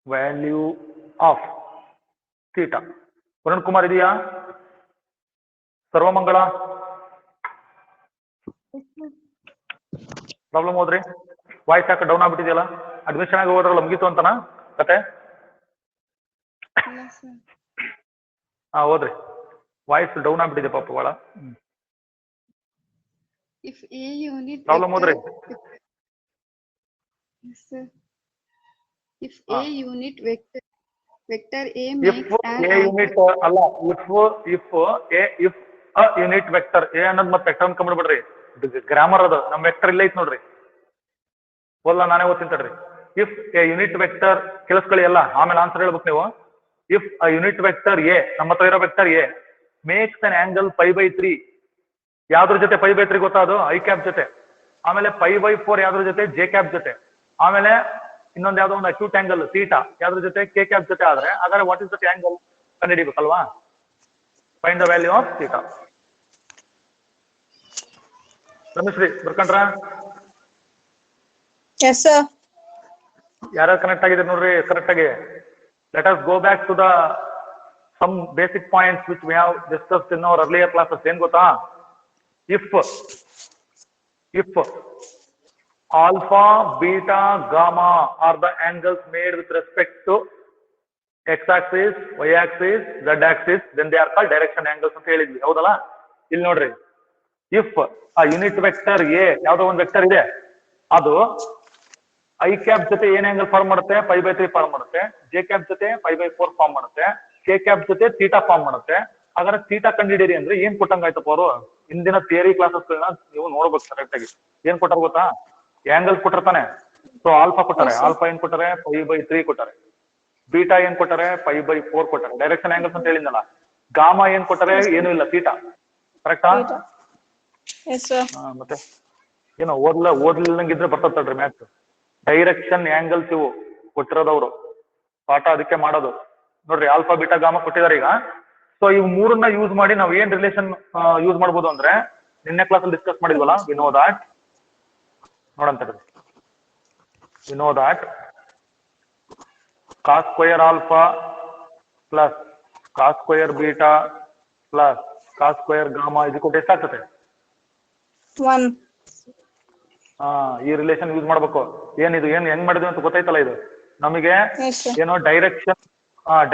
value of theta. Varun Kumar ಇದೆಯಾ? Sarvamangala problem ಹೋದ್ರಿ? Voice ಯಾಕೆ down ಆಗ್ಬಿಟ್ಟಿದೆಯಲ್ಲ? Admission ಆಗಿ ಹೋದ್ರಲ್ಲ, ಮುಗೀತು ಅಂತನಾ ಕತೆ? ಹೋದ್ರಿ, voice down ಆಗ್ಬಿಟ್ಟಿದೆ ಪಾಪ ಭಾಳ. If A unit ಪ್ರಾಬ್ಲಮ್ ಹೋದ್ರಿ? yes, sir. If A unit vector A If makes an A unit ಅಲ್ಲ, if a unit vector A ಅನ್ನೋದು ಮತ್ತೆ ವೆಕ್ಟರ್ ಅನ್ಕೊಂಡ್ಬಿಡ್ರಿ. ಗ್ರಾಮರ್ ಅದು, ನಮ್ ವೆಕ್ಟರ್ ಇಲ್ಲ ಐತ್ ನೋಡ್ರಿ. ಹೋಲ್ಲ, ನಾನೇ ಓದ್ತೀನಿ ತಡ್ರಿ. ಇಫ್ ಎ ಯೂನಿಟ್ ವೆಕ್ಟರ್ ಕೇಳಿಸ್ಕೊಳ್ಳಿ ಎಲ್ಲ, ಆಮೇಲೆ ಆನ್ಸರ್ ಹೇಳ್ಬೇಕು ನೀವು. If a unit vector A, ನಮ್ಮ ಹತ್ರ ಇರೋ vector A makes an angle pi by 3. ಯಾವ್ದ್ರ ಜೊತೆ pi by 3 ಗೊತ್ತಾ? ಅದು ಐ ಕ್ಯಾಪ್ ಜೊತೆ. ಆಮೇಲೆ pi by 4 ಯಾವ್ದ್ರ ಜೊತೆ? ಜೆ ಕ್ಯಾಪ್ ಜೊತೆ. ಆಮೇಲೆ ಇನ್ನೊಂದು ಯಾವ್ದೋ ಒಂದು ಅಕ್ಯೂಟ್ ಆಂಗಲ್ ಥೀಟಾ ಯಾವ್ದ್ರ ಜೊತೆ? ಕೆ ಕ್ಯಾಪ್ ಜೊತೆ. ಆದ್ರೆ ಹಾಗಾದ್ರೆ ವಾಟ್ ಇಸ್ ದಟ್ ಆಂಗಲ್ ಕಂಡುಹಿಡಿಬೇಕಲ್ವಾ? Find the value of theta. ರಮೇಶ್ರೀ ಬರ್ಕೊಂಡ್ರ? Yes, sir. ಯಾರ್ಯಾರು ಕನೆಕ್ಟ್ ಆಗಿದ್ರೆ ನೋಡ್ರಿ ಕರೆಕ್ಟ್ ಆಗಿ. Let us go back to the some basic points which we have discussed in our earlier classes. ಏನ್ ಗೊತ್ತಾ? If alpha, beta, gamma are the angles made with respect to x-axis, y-axis, z-axis, then they are called direction angles ಅಂತ ಹೇಳಿದ್ವಿ, ಹೌದಲ್ಲ? ಇಲ್ಲಿ ನೋಡ್ರಿ, if ಆ unit vector A ಯಾವ್ದೋ ಒಂದು ವೆಕ್ಟರ್ ಇದೆ, ಅದು ಐ ಕ್ಯಾಪ್ ಜೊತೆ ಏನ್ ಆಂಗಲ್ ಫಾರ್ಮ್ ಮಾಡುತ್ತೆ? π/3 ಫಾರ್ಮ್ ಮಾಡುತ್ತೆ. ಜೆ ಕ್ಯಾಪ್ ಜೊತೆ π/4 ಫಾರ್ಮ್ ಮಾಡುತ್ತೆ. ಕೆ ಕ್ಯಾಪ್ ಜೊತೆ ಥೀಟಾ ಫಾರ್ಮ್ ಮಾಡುತ್ತೆ. ಹಾಗಾದ್ರೆ ಥೀಟಾ ಕಂಡಿಡೀರಿ ಅಂದ್ರೆ ಏನ್ ಕೊಟ್ಟಂಗಾಯ್ತಪ್ಪ ಅವರು? ಹಿಂದಿನ ಥಿಯರಿ ಕ್ಲಾಸಸ್ಗಳನ್ನ ನೀವು ನೋಡ್ಬೇಕು ಕರೆಕ್ಟ್ ಆಗಿ. ಏನ್ ಕೊಟ್ಟಾರ ಗೊತ್ತಾ? ಆಂಗಲ್ಸ್ ಕೊಟ್ಟಿರ್ತಾನೆ. ಸೊ ಆಲ್ಫಾ ಕೊಟ್ಟಾರೆ, ಆಲ್ಫಾ ಏನ್ ಕೊಟ್ಟಾರೆ? π/3 ಕೊಟ್ಟಾರೆ. ಬೀಟಾ ಏನ್ ಕೊಟ್ಟಾರೆ? π/4 ಕೊಟ್ಟಾರೆ. ಡೈರೆಕ್ಷನ್ ಆಂಗಲ್ಸ್ ಅಂತ ಹೇಳಿದ್ನಲ್ಲ. ಗಾಮಾ ಏನ್ ಕೊಟ್ಟಾರೆ? ಏನು ಇಲ್ಲ, ಥೀಟಾ. ಕರೆಕ್ಟಾ? ಮತ್ತೆ ಏನೋ ಓದ್ಲಿಲ್ಲಂಗಿದ್ರೆ ಬರ್ತಲ್ರಿ ಮ್ಯಾಥ್ಸ್. ಡೈರೆಕ್ಷನ್ ಆಂಗಲ್ಸ್ ಇವು ಕೊಟ್ಟಿರೋದವ್ರು, ಪಾಠ ಅದಕ್ಕೆ ಮಾಡೋದು. ನೋಡ್ರಿ, ಆಲ್ಫಾ, ಬೀಟಾ, ಗಾಮಾ ಕೊಟ್ಟಿದ್ದಾರೆ ಈಗ. ಸೊ ಇವ್ ಮೂರನ್ನ ಯೂಸ್ ಮಾಡಿ ನಾವು ಏನ್ ರಿಲೇಷನ್ ಯೂಸ್ ಮಾಡ್ಬೋದು ಅಂದ್ರೆ, ನಿನ್ನೆ ಕ್ಲಾಸ್ ಅಲ್ಲಿ ಡಿಸ್ಕಸ್ ಮಾಡಿದ್ವಲ್ಲ, we know that cos square alpha plus cos square beta plus cos square gamma is equal to ಎಷ್ಟಾಗ್ತದೆ? 1. ಈ ರಿಲೇಷನ್ ಯೂಸ್ ಮಾಡ್ಬೇಕು. ಏನಿದು ಹೆಂಗ್ ಮಾಡಿದ್ವಿ ಅಂತ ಗೊತ್ತಾಯ್ತಲ್ಲ. ಇದು ನಮಗೆ ಏನೋ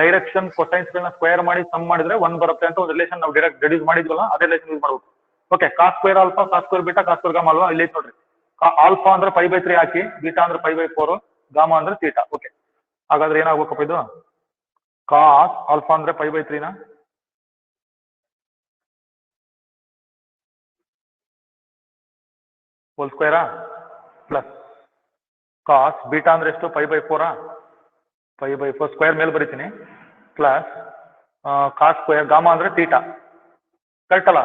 ಡೈರೆಕ್ಷನ್ ಕೊಸೈನ್ಸ್ ಗಳನ್ನ ಸ್ಕ್ವೇರ್ ಮಾಡಿ ಸಮ್ ಮಾಡಿದ್ರೆ 1 ಬರುತ್ತೆ ಅಂತ ಒಂದು ರಿಲೇಷನ್ ನಾವು ಡೈರೆಕ್ಟ್ ಡೆಡ್ಯೂಸ್ ಮಾಡಿದ್ವಲ್ಲ, ಅದೇ ರಿಲೇಷನ್ ಯೂಸ್ ಮಾಡ್ಬೇಕು. Okay, cos square alpha, cos square beta, cos square gamma ಅಲ್ವಾ? ಇಲ್ಲಿ ನೋಡ್ರಿ, ಆಲ್ಫಾ ಅಂದ್ರೆ π/3 ಹಾಕಿ, ಬೀಟಾ ಅಂದ್ರೆ π/4, ಗಾಮಾ ಅಂದ್ರೆ ಥೀಟಾ. ಓಕೆ, ಹಾಗಾದ್ರೆ ಏನಾಗ್ಬೇಕಪ್ಪ ಇದು? ಕಾಸ್ ಆಲ್ಫಾ ಅಂದ್ರೆ π/3 ನ ಹೋಲ್ ಸ್ಕ್ವೇರಾ ಪ್ಲಸ್ ಕಾಸ್ ಬೀಟಾ ಅಂದ್ರೆ ಎಷ್ಟು? π/4 π/4 ಸ್ಕ್ವೇರ್ ಮೇಲೆ ಬರೀತೀನಿ, ಪ್ಲಸ್ ಕಾಸ್ ಸ್ಕ್ವೇರ್ ಗಾಮಾ ಅಂದ್ರೆ ಥೀಟಾ. ಕರೆಕ್ಟ್ ಅಲ್ಲ?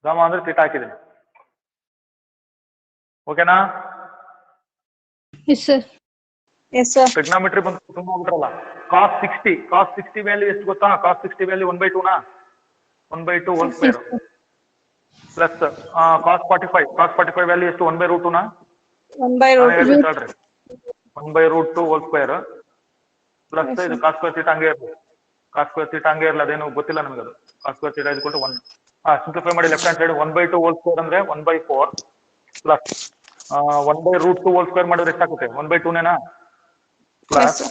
ಗಾಮಾ ಅಂದ್ರೆ ಥೀಟಾ ಹಾಕಿದ್ದೀನಿ. ಓಕೆನಾ? Yes sir. ಟ್ರಿಗ್ನಾಮೆಟ್ರಿ ಬಂದು ತುಂಬ ಆಗ್ಬಿಟ್ರಲ್ಲ. ಕಾಸ್ 60 ವ್ಯಾಲ್ಯೂ ಎಷ್ಟು ಗೊತ್ತಾ? ಕಾಸ್ 60 ವ್ಯಾಲ್ಯೂ 1/2 ನಾ? 1/2 whole square plus cos 45 value ಎಷ್ಟು? 1/√2 ನಾ? 1/√2. 1/√2 ಹೋಲ್ ಸ್ಕ್ವೇರ್ ಪ್ಲಸ್ ಇದು ಕಾಸ್ ಸ್ಕ್ವೇರ್ ಥೀಟಾ ಹಂಗೆ ಇರಲಿ. ಕಾಸ್ ಸ್ಕ್ವೇರ್ ಥೀಟಾ ಹಂಗೆ ಇರಲ್ಲ, ಅದೇನು ಗೊತ್ತಿಲ್ಲ ನಮಗೆ. ಅದು cos square theta is equal to 1. Simplify ಮಾಡಿ left hand side 1/2 whole square ಅಂದ್ರೆ 1/4 ಪ್ಲಸ್ 1/√2 ಹೋಲ್ ಸ್ಕ್ವೇರ್ ಮಾಡಿದ್ರೆ ಎಷ್ಟಾಗುತ್ತೆ? 1/2ನೇನಾ? ಪ್ಲಸ್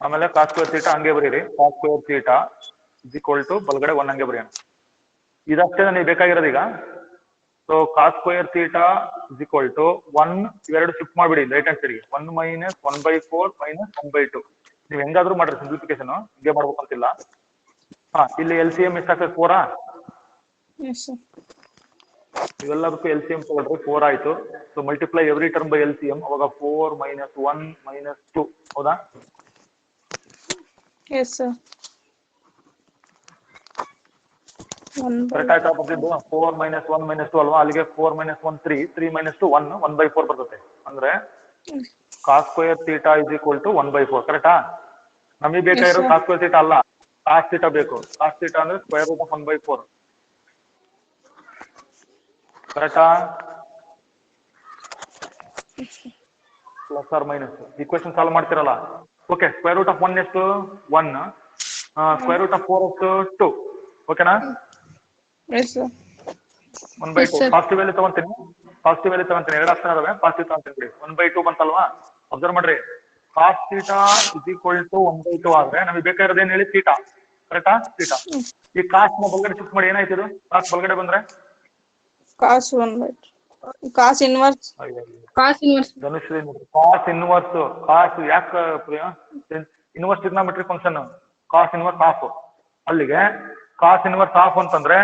ಆಮೇಲೆ ಕಾಸ್ ಸ್ಕ್ವೇರ್ ಥೀಟಾ ಹಂಗೆ ಬರೀರಿ. Cos square theta is equal to ಬಲಗಡೆ 1 ಹಂಗೆ ಬರೆಯೋಣ. ಇದಷ್ಟೇ ನನಗೆ ಬೇಕಾಗಿರೋದು ಈಗ. So cos square theta is equal to 1, ಇವೆರಡು ಶಿಫ್ಟ್ ಮಾಡ್ಬಿಡಿ ರೈಟ್ ಹ್ಯಾಂಡ್ ಸೈಡ್ಗೆ. 1 - 1/4 - 1/2. ನೀವು ಹೆಂಗಾದ್ರೂ ಮಾಡ್ರಿ ಸಿಂಪ್ಲಿಫಿಕೇಶನ್, ಹಿಂಗೆ ಮಾಡ್ಬೇಕು ಅಂತಿಲ್ಲ. ಇಲ್ಲಿ LCM ಎಷ್ಟಾಗ್ತದೆ? 4. Yes sir. ಇವೆಲ್ಲದಕ್ಕೂ LCM ತಗೊಳ್ರಿ, 4 ಆಯ್ತು. So multiply every term by LCM, ಅವಾಗ 4 - 1 - 2. ಹೌದಾ? Yes sir. ಕರೆಕ್ಟ್ ಆಯ್ತಾ ಬರ್ತಿದ್ದು? 4 - 1 - 2 ಅಲ್ವಾ? ಅಲ್ಲಿಗೆ 4 - 1 3, 3 - 2 1, 1/4 ಬರ್ತದೆ. ಅಂದ್ರೆ cos square theta is equal to 1/4. ಕರೆಕ್ಟಾ? ನಮಗೆ ಬೇಕಾಗಿರೋದು ಕಾಸ್ ಸ್ಕ್ವೇರ್ ಥೀಟಾ ಅಲ್ಲ, ಕಾಸ್ ಥೀಟಾ ಬೇಕು. ಕಾಸ್ ಥೀಟಾ ಅಂದ್ರೆ ಸ್ಕ್ವೇರ್ ರೂಟ್ ಆಫ್ 1/4. ಕರೆಕ್ಟಾ? Plus or minus equation solve ಮಾಡ್ತಿರಲ್ಲ. ಓಕೆ, ಸ್ಕ್ವೇರ್ ರೂಟ್ ಆಫ್ 1 ಎಷ್ಟು? 1. ಸ್ಕ್ವೇರ್ ರೂಟ್ ಆಫ್ 4 ಎಷ್ಟು? 2. ಓಕೆನಾ? Yes sir. 1/2 ಪಾಸಿಟಿವ್ ವ್ಯಾಲ್ಯೂ ತಗೊಂತೀನಿ. ಎರಡು ಆಪ್ಷನ್ ಅದಾವೆ, ಪಾಸಿಟಿವ್ ತಗೊಂತೀನಿ ಬಿಡಿ. 1/2 ಬಂತಲ್ವಾ? ಅಬ್ಸರ್ವ್ ಮಾಡ್ರಿ, cos theta is equal to 1/2 ಆದ್ರೆ ನಮಗೆ ಬೇಕಾಗಿರೋದು ಏನ್ ಹೇಳಿ? ಥೀಟಾ. ಕರೆಕ್ಟಾ? ಥೀಟಾ. ಈ ಕಾಸ್ ನ ಬಲಗಡೆ ಶಿಫ್ಟ್ ಮಾಡಿ ಏನಾಯ್ತು? ಇದು ಕಾಸ್ ಬಲಗಡೆ ಬಂದ್ರೆ Cos 1/2. Cos inverse. Dhanushree cos inverse. Cos ಯಾಕೆ inverse? Trigonometry function cos inverse half. ಅಲ್ಲಿಗೆ ಕಾಸ್ ಇನ್ವರ್ಸ್ ಹಾಫ್ ಅಂತಂದ್ರೆ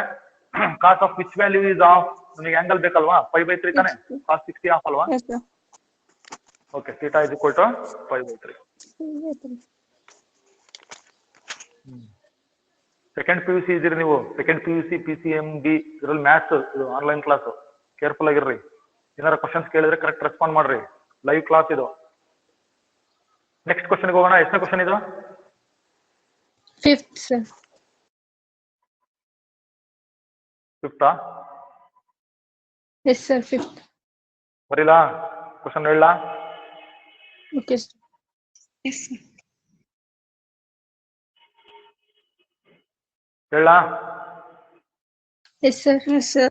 cos of which value is of? ನಿಮಗೆ ಆಂಗಲ್ ಬೇಕಲ್ವಾ? π/3 ತಾನೆ? ಕಾಸ್ 60 ಹಾಫ್ ಅಲ್ವಾ? Yes sir. Okay, theta is equal to π/3. Second PUC ಇದ್ದೀರಿ ನೀವು. Second PUC PCMB ಇದ್ರಲ್ಲಿ ಮ್ಯಾಥ್ಸ್, ಇದು ಆನ್ಲೈನ್ ಕ್ಲಾಸ್. ಕೇರ್ಫುಲ್ ಆಗಿರ್ರಿ. ಏನಾರ ಕ್ವಶನ್ಸ್ ಕೇಳಿದ್ರೆ ಕರೆಕ್ಟ್ ರೆಸ್ಪಾಂಡ್ ಮಾಡ್ರಿ. ಲೈವ್ ಕ್ಲಾಸ್ ಇದು. ನೆಕ್ಸ್ಟ್ ಕ್ವಶನ್ಗೆ ಹೋಗೋಣ. ಎಷ್ಟನೇ ಕ್ವಶನ್ ಇದು? 5th sir. 5th? Yes sir, 5th. ಬರೀಲಾ? ಕ್ವಶನ್ ಹೇಳಲಾ? Okay sir. Yes sir. ಹೇಳ Yes, sir. Yes, sir.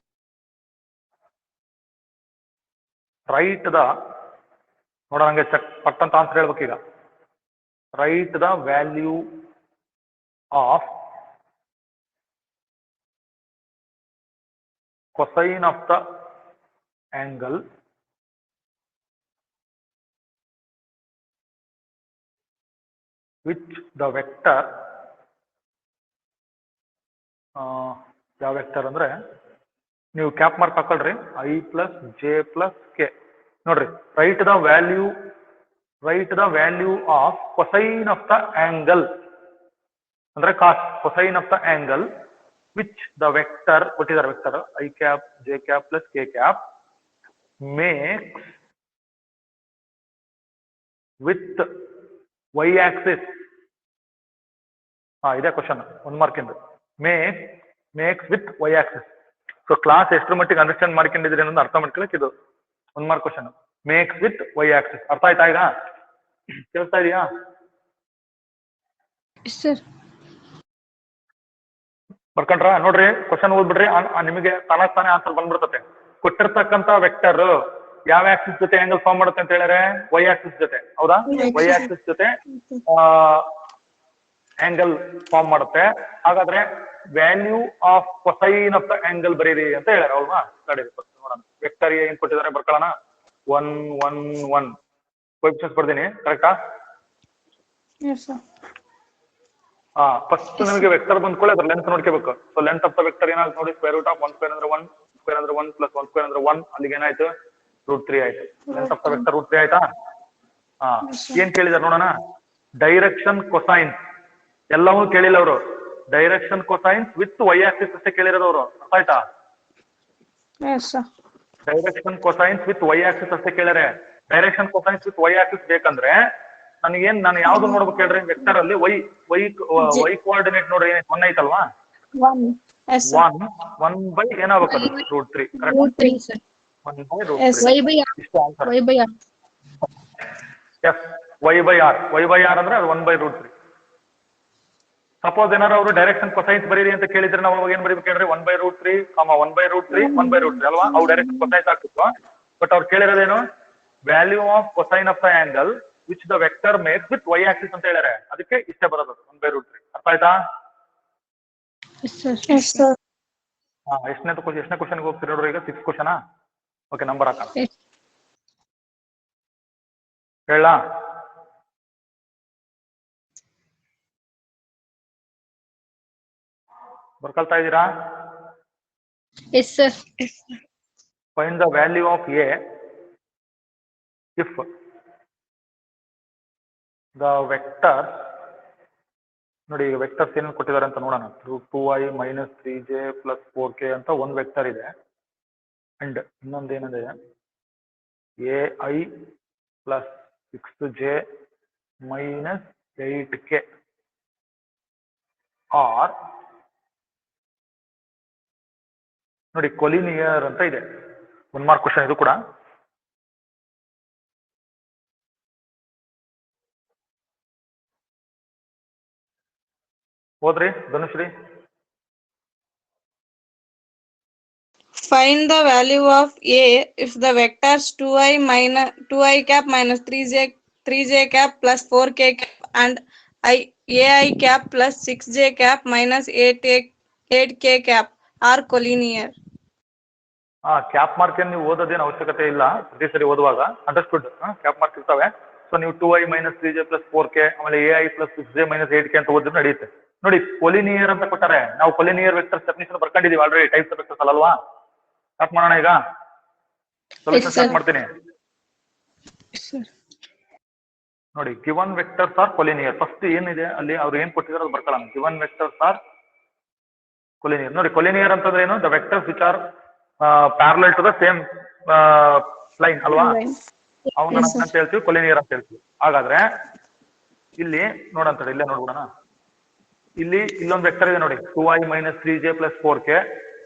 Write the ನೋಡೋಣ ಹಂಗೆ ಚೆಕ್ ಪಟ್ಟಂತ ಆನ್ಸರ್ ಹೇಳ್ಬೇಕು ಈಗ. Write the value of cosine of the angle which the vector ಯಾವ ವೆಕ್ಟರ್ ಅಂದ್ರೆ ನೀವು ಕ್ಯಾಪ್ ಮಾರ್ಕ್ ಹಾಕೊಳ್ರಿ i plus J plus K. ನೋಡ್ರಿ write the value of cosine of the angle ಅಂದ್ರೆ cos cosine of the angle which the vector, what is the vector I cap j cap plus k cap makes with y axis. ಇದೆ question 1 mark ಇಂದ makes with y axis. So class ಎಷ್ಟರ ಮಟ್ಟಿಗೆ understand ಮಾಡ್ಕೊಂಡಿದ್ರಿ ಅನ್ನೋದು ಅರ್ಥ ಮಾಡ್ಕೊಳ್ಳಕ್ಕೆ ಇದು 1 mark question. makes with y axis ಅರ್ಥ ಆಯ್ತಾ? ಈಗ ಕೇಳ್ತಾ ಇದೆಯಾ? Yes, sir. ಬರ್ಕೊಂಡ್ರ? ನೋಡ್ರಿ ಕ್ವಶನ್ ಓದ್ಬಿಡ್ರಿ, ನಿಮಗೆ ತಾನೇ ಆನ್ಸರ್ ಬಂದ್ಬಿಡ್ತತೆ. ಕೊಟ್ಟಿರ್ತಕ್ಕಂತ ವೆಕ್ಟರ್ ಯಾವ ಆಕ್ಸಿಸ್ ಜೊತೆ ಆಂಗಲ್ ಫಾರ್ಮ್ ಮಾಡುತ್ತೆ ಅಂತ ಹೇಳಿದ್ರೆ ವೈ ಆಕ್ಸಿಸ್ ಜೊತೆ, ಹೌದಾ? ವೈ ಆಕ್ಸಿಸ್ ಜೊತೆ ಆಂಗಲ್ ಫಾರ್ಮ್ ಮಾಡುತ್ತೆ. ಹಾಗಾದ್ರೆ value of cosine of the angle ಬರೀರಿ ಅಂತ ಹೇಳ್ಯಾರ ಅಲ್ವಾ? ನೋಡಿ ನೋಡೋಣ. ವೆಕ್ಟರ್ ಏನ್ ಕೊಟ್ಟಿದ್ದಾರೆ ಬರ್ಕೊಳ್ಳೋಣ. 1 1 1 ಕೋಎಫಿಷಿಯಂಟ್ಸ್ ಬರ್ದೀನಿ, ಕರೆಕ್ಟಾ? Yes, sir. ಫಸ್ಟ್ ನಮಗೆ ವೆಕ್ಟರ್ ಬಂದ್ಕೊಳ್ಳಿ ಅದ್ರ ಲೆಂತ್ ನೋಡ್ಕೋಬೇಕು. So length of the vector ಏನಾಗುತ್ತೆ ನೋಡಿ, ಸ್ಕ್ವೇರ್ ರೂಟ್ ಆಫ್ 1 ಸ್ಕ್ವೇರ್ ಅಂದ್ರೆ 1 ಸ್ಕ್ವೇರ್ ಅಂದ್ರೆ 1 ಪ್ಲಸ್ 1 ಸ್ಕ್ವೇರ್ ಅಂದ್ರೆ 1, ಅಲ್ಲಿಗೆ ಏನಾಯ್ತು √3 ಆಯ್ತು. ಲೆಂತ್ ಆಫ್ ದ ವೆಕ್ಟರ್ √3 ಆಯ್ತಾ? ಏನ್ ಕೇಳಿದಾರೆ ನೋಡೋಣ. ಡೈರೆಕ್ಷನ್ ಕೊಸೈನ್ಸ್ ಎಲ್ಲವೂ ಕೇಳಿಲ್ಲ ಅವರು. Direction cosines with Y axis ಅಷ್ಟೇ ಕೇಳಿರೋದು ಅವರು. ಅರ್ಥ ಆಯ್ತಾ? Yes, sir. Direction cosines with Y axis ಅಷ್ಟೇ ಕೇಳಿದ್ರೆ. Direction cosines with Y axis ಬೇಕಂದ್ರೆ ನಾನು ಯಾವ್ದು ನೋಡ್ಬೇಕು ಹೇಳ್ರಿ? ವೆಕ್ಟರ್ ಅಲ್ಲಿ ವೈ ಕೋಆರ್ಡಿನೇಟ್ ನೋಡ್ರಿ, 1 ಐತಲ್ವಾ? 1. Yes, sir. 1 ಬೈ ಏನಾಗಬೇಕು ಅದು √3, correct? √3, sir. 1 by √3. Yes, Y by R. ಇಷ್ಟು answer. Y by R. Yes, y by r ಅಂದ್ರೆ ಅದು 1 by √3. ಸಪೋಸ್ ಏನಾರು ಅವರು ಡೈರೆಕ್ಷನ್ ಕೊಸೈನ್ಸ್ ಬರೀರಿ ಅಂತ ಕೇಳಿದ್ರೆ ನಾವು ಅವಾಗ ಏನ್ ಬರೀಬೇಕು ಹೇಳ್ರಿ? 1 by √3, 1 by √3, 1 by √3 ಅಲ್ವಾ? ಅವು ಡೈರೆಕ್ಷನ್ ಕೊಸೈನ್ಸ್ ಆಗ್ತಿತ್ತು. ಬಟ್ ಅವ್ರು ಕೇಳಿರೋದೇನು? Value of cosine of the angle which the vector makes with Y axis ಅಂತ ಹೇಳ್ಯಾರೆ. ಅದಕ್ಕೆ ಇಷ್ಟೇ ಬರೋದು 1 by √3. ಅರ್ಥ ಆಯ್ತಾ? Yes, sir. Yes, sir. ಎಷ್ಟನೇ ಕ್ವಶನ್ಗೆ ಹೋಗ್ತೀರಿ ನೋಡ್ರಿ ಈಗ? 6th ಕ್ವಶನಾ? ಓಕೆ, ನಂಬರ್ ಹಾಕೋಣ. Yes. ಹೇಳ ಬರ್ಕೊಳ್ತಾ ಇದ್ದೀರಾ? Yes, sir. Find the value of A if the vector. ನೋಡಿ ಈಗ ವೆಕ್ಟರ್ಸ್ ಏನೇನು ಕೊಟ್ಟಿದ್ದಾರೆ ಅಂತ ನೋಡೋಣ. 2i - 3j + 4k ಅಂತ ಒಂದು ವೆಕ್ಟರ್ ಇದೆ. ಅಂಡ್ ಇನ್ನೊಂದು ಏನಿದೆ, ai + 6j - 8k ಆರ್ ನೋಡಿ ಕೊಲಿನಿಯರ್ ಅಂತ ಇದೆ. 1 ಮಾರ್ಕ್ ಕ್ವಶನ್ ಇದು ಕೂಡ. ಹೋದ್ರಿ Dhanushree? Find the value of A if the vectors 2i cap minus 3j cap plus 4k cap and ai cap plus 6j cap minus 8k cap are collinear. Cap mark ಏನು ನೀವು ಓದೋದೇನು ಅವಶ್ಯಕತೆ ಇಲ್ಲ. ಪ್ರತಿ ಸರಿ ಓದುವಾಗ ಅಂಡರ್ಸ್ಟುಡ್ ಕ್ಯಾಪ್ ಮಾರ್ಕ್ ಇರ್ತವೆ. So ನೀವು 2i - 3j + 4k ಆಮೇಲೆ ai + 6j - 8k ಅಂತ ಓದಿದ್ರೆ ನಡೆಯುತ್ತೆ. ನೋಡಿ ಕೊಲಿನಿಯರ್ ಅಂತ ಕೊಟ್ಟಾರೆ. ನಾವು ಕೊಲಿನಿಯರ್ ವೆಕ್ಟರ್ಸ್ ಡೆಫಿನಿಷನ್ ಬರ್ಕೊಂಡಿದೀವಿ ಆಲ್ರೆಡಿ, ಟೈಪ್ಸ್ ವೆಕ್ಟರ್ಸ್ ಅಲ್ವಾ? ಸ್ಟಾರ್ಟ್ ಮಾಡೋಣ ಈಗ. ಸೊಲ್ಯೂಷನ್ ಸ್ಟಾರ್ಟ್ ಮಾಡ್ತೀನಿ. Yes, sir. ನೋಡಿ given vectors are collinear. First ಏನಿದೆ ಅಲ್ಲಿ ಅವ್ರು ಏನ್ ಕೊಟ್ಟಿದ್ದಾರೆ ಅದು ಬರ್ಕೊಳ್ಳೋಣ. Given vectors are collinear. ನೋಡಿ ಕೊಲಿನಿಯರ್ ಅಂತಂದ್ರೆ ಏನು? The vectors which are parallel to the same line ಅಲ್ವಾ? ಅವನ್ನ ಅಂತ ಹೇಳ್ತೀವಿ, ಕೊಲಿನಿಯರ್ ಅಂತ ಹೇಳ್ತೀವಿ. ಹಾಗಾದ್ರೆ ಇಲ್ಲಿ ನೋಡಂತ ಇಲ್ಲೇ ನೋಡ್ಬಿಡೋಣ. ಇಲ್ಲೊಂದು ವೆಕ್ಟರ್ ಇದೆ ನೋಡಿ, 2i - 3j + 4k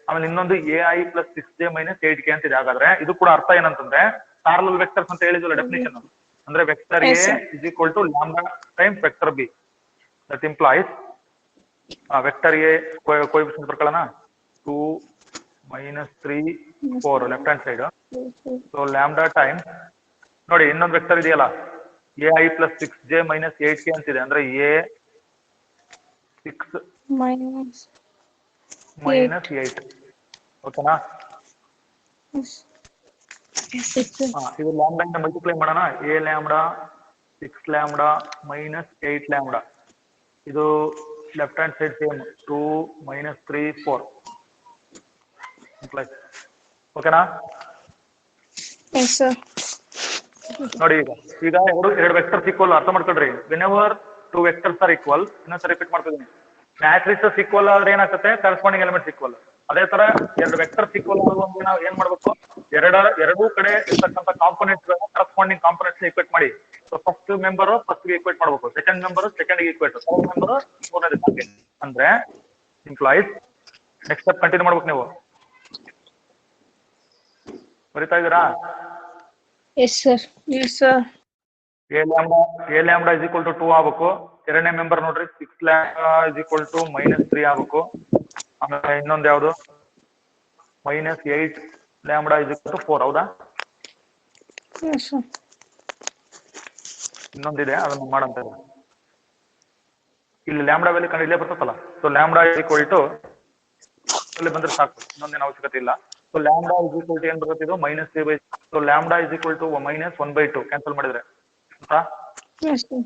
ಆಮೇಲೆ ಇನ್ನೊಂದು ai + 6j - 8k ಅಂತ ಇದೆ. ಹಾಗಾದ್ರೆ ಇದು ಕೂಡ ಅರ್ಥ ಏನಂತಂದ್ರೆ ಪ್ಯಾರಲಲ್ ವೆಕ್ಟರ್ಸ್ ಅಂತ ಹೇಳಿದ್ವಲ್ಲ ಡೆಫಿನಿಷನ್. ಅಂದ್ರೆ vector a = λ × vector b. That implies vector A coefficient ಬರ್ಕೊಳ್ಳೋಣ 2 minus 3 4 left hand side. So lambda time ನೋಡಿ ಇನ್ನೊಂದು ವೆಕ್ಟರ್ ಇದೆಯಲ್ಲ A I plus 6j minus 8k ಅಂತಿದೆ ಅಂದ್ರೆ ಎ 6 minus ಮೈನಸ್ 8 ಓಕೆನಾ. ಇದು ಲ್ಯಾಂಬ್ಡಾ ಇಂದ ಮಲ್ಟಿಪ್ಲೈ ಮಾಡೋಣ. A lambda 6 lambda minus 8 lambda. ಇದು left hand side same 2 minus 3 4 ಓಕೆನಾ. yes sir. ನೋಡಿ ಈಗ ಎರಡು ವೆಕ್ಟರ್ಸ್ ಈಕ್ವಲ್ ಅರ್ಥ ಮಾಡ್ಕೊಳ್ರಿ. Whenever two vectors are equal, ಇನ್ನೊಂದ್ಸರಿ ರಿಪೀಟ್ ಮಾಡ್ತಿದ್ದೀನಿ, ಮ್ಯಾಟ್ರಿಸಸ್ ಈಕ್ವಲ್ ಆದ್ರೆ ಏನಾಗುತ್ತೆ, ಕರೆಸ್ಪಾಂಡಿಂಗ್ ಎಲಿಮೆಂಟ್ಸ್ ಈಕ್ವಲ್. ಅದೇ ತರ ಎರಡು ವೆಕ್ಟರ್ಸ್ ಈಕ್ವಲ್ ಆಗುವಂತೆ ನಾವು ಏನ್ ಮಾಡ್ಬೇಕು, ಎರಡೂ ಕಡೆ ಇರ್ತಕ್ಕಂಥ ಕಾಂಪೊನೆಂಟ್ಸ್ ಕರೆಸ್ಪಾಂಡಿಂಗ್ ಕಾಂಪೊನೆಂಟ್ಸ್ ಈಕ್ವೇಟ್ ಮಾಡಿ. So first member first equate ಮಾಡ್ಬೇಕು, second member second equate, third member ಮೂರನೇದಕ್ಕೆ. ಅಂದ್ರೆ ಇಂಪ್ಲಾಯ್ಸ್ ನೆಕ್ಸ್ಟ್ ಸ್ಟೆಪ್ ಕಂಟಿನ್ಯೂ ಮಾಡ್ಬೇಕು. ನೀವು ಬರಿತಾ ಇದ್ದೀರಾ? Yes, sir. Yes sir. A lambda is equal to 2 ಆಗ್ಬೇಕು. ಎರಡನೇ ಮೆಂಬರ್ ನೋಡ್ರಿ 6 lambda is equal to minus 3 ಆಗ್ಬೇಕು. ಆಮೇಲೆ ಇನ್ನೊಂದು ಯಾವುದು minus 8 lambda is equal to 4. ಹೌದಾ? Yes sir. ಇನ್ನೊಂದಿದೆ ಅದನ್ನು ಮಾಡಂತ. ಇಲ್ಲಿ ಲ್ಯಾಂಬ್ಡಾ ವ್ಯಾಲ್ಯೂ ಕಂಡು ಇಲ್ಲೇ ಬರ್ತದಲ್ಲ. So lambda is equal to ಇಲ್ಲಿ ಬಂದ್ರೆ ಸಾಕು, ಇನ್ನೊಂದೇನು ಅವಶ್ಯಕತೆ ಇಲ್ಲ. So lambda is equal to ಏನ್ ಬರುತ್ತೆ, ಇದು minus 3/. So lambda is equal to minus 1/2 cancel ಮಾಡಿದ್ರೆ. Yes sir.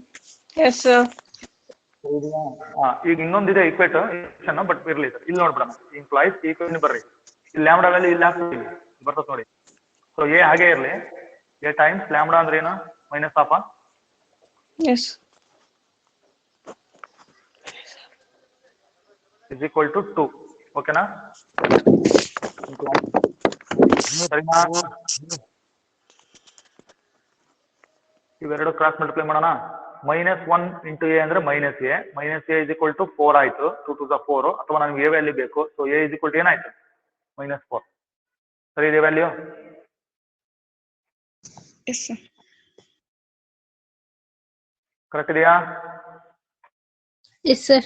Yes sir. ಈಗ ಇನ್ನೊಂದಿದೆ ಈಕ್ವೇಷನ್, ಬಟ್ ಇರ್ಲಿ ಸರ್, ಇಲ್ಲಿ ನೋಡ್ಬಿಡೋಣ. ಇಂಪ್ಲಾಯ್ಸ್ ಈಕ್ವೇಷನ್ ಬರ್ರಿ, ಇಲ್ಲಿ ಲ್ಯಾಂಬ್ಡಾ ವ್ಯಾಲ್ಯೂ ಇಲ್ಲಿ ಬರ್ತದೆ ನೋಡಿ. ಸೊ ಎ ಹಾಗೆ ಇರ್ಲಿ, ಎ ಟೈಮ್ಸ್ ಲ್ಯಾಂಬ್ಡಾ ಅಂದ್ರೆ ಏನು, minus half Yes. Is equal to 2. ಓಕೆನಾ? ಸರಿನಾ? ಇವೆರಡು ಕ್ರಾಸ್ ಮಲ್ಟಿಪ್ಲೈ ಮಾಡೋಣ. ಮೈನಸ್ 1 ಇಂಟು ಎ ಅಂದ್ರೆ minus A. Minus A is equal to 4 ಆಯ್ತು. 2 to the 4. ಅಥವಾ ನಮ್ಗೆ ಎ ವ್ಯಾಲ್ಯೂ ಬೇಕು. So A is equal to ಏನಾಯ್ತು, ಮೈನಸ್ 4. ಸರಿ ಇದೆ ವ್ಯಾಲ್ಯೂ? Yes sir. ಕರೆಕ್ಟ್ ಇದೆಯಾ? Yes, sir.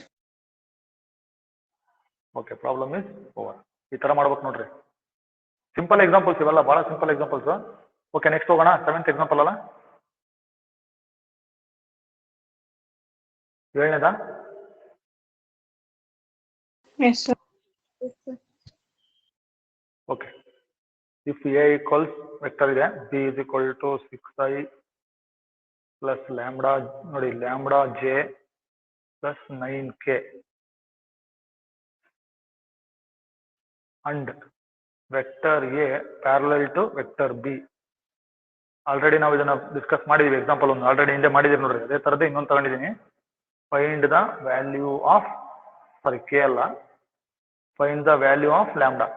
Okay, problem is over. ಈ ತರ ಮಾಡ್ಬೇಕು ನೋಡ್ರಿ. ಸಿಂಪಲ್ ಎಕ್ಸಾಂಪಲ್ಸ್ ಇವೆಲ್ಲ, ಬಹಳ ಸಿಂಪಲ್ ಎಕ್ಸಾಂಪಲ್ಸ್. ಓಕೆ, ನೆಕ್ಸ್ಟ್ ಹೋಗೋಣ. 7th ಎಕ್ಸಾಂಪಲ್ ಅಲ್ಲ, 7ನೇದಾ? Yes sir. Okay, if A equals vector ಇದೆ B is equal to 6i plus lambda, ನೋಡಿ lambda J plus 9k and vector A parallel to vector B. Already ನಾವು ಇದನ್ನ discuss ಮಾಡಿದೀವಿ. Example ಒಂದು already ಹಿಂದೆ ಮಾಡಿದೀವಿ ನೋಡ್ರಿ, ಅದೇ ತರದ್ದು ಇನ್ನೊಂದು ತಗೊಂಡಿದ್ದೀನಿ. Find the value of, sorry K ಅಲ್ಲ, find the value of lambda.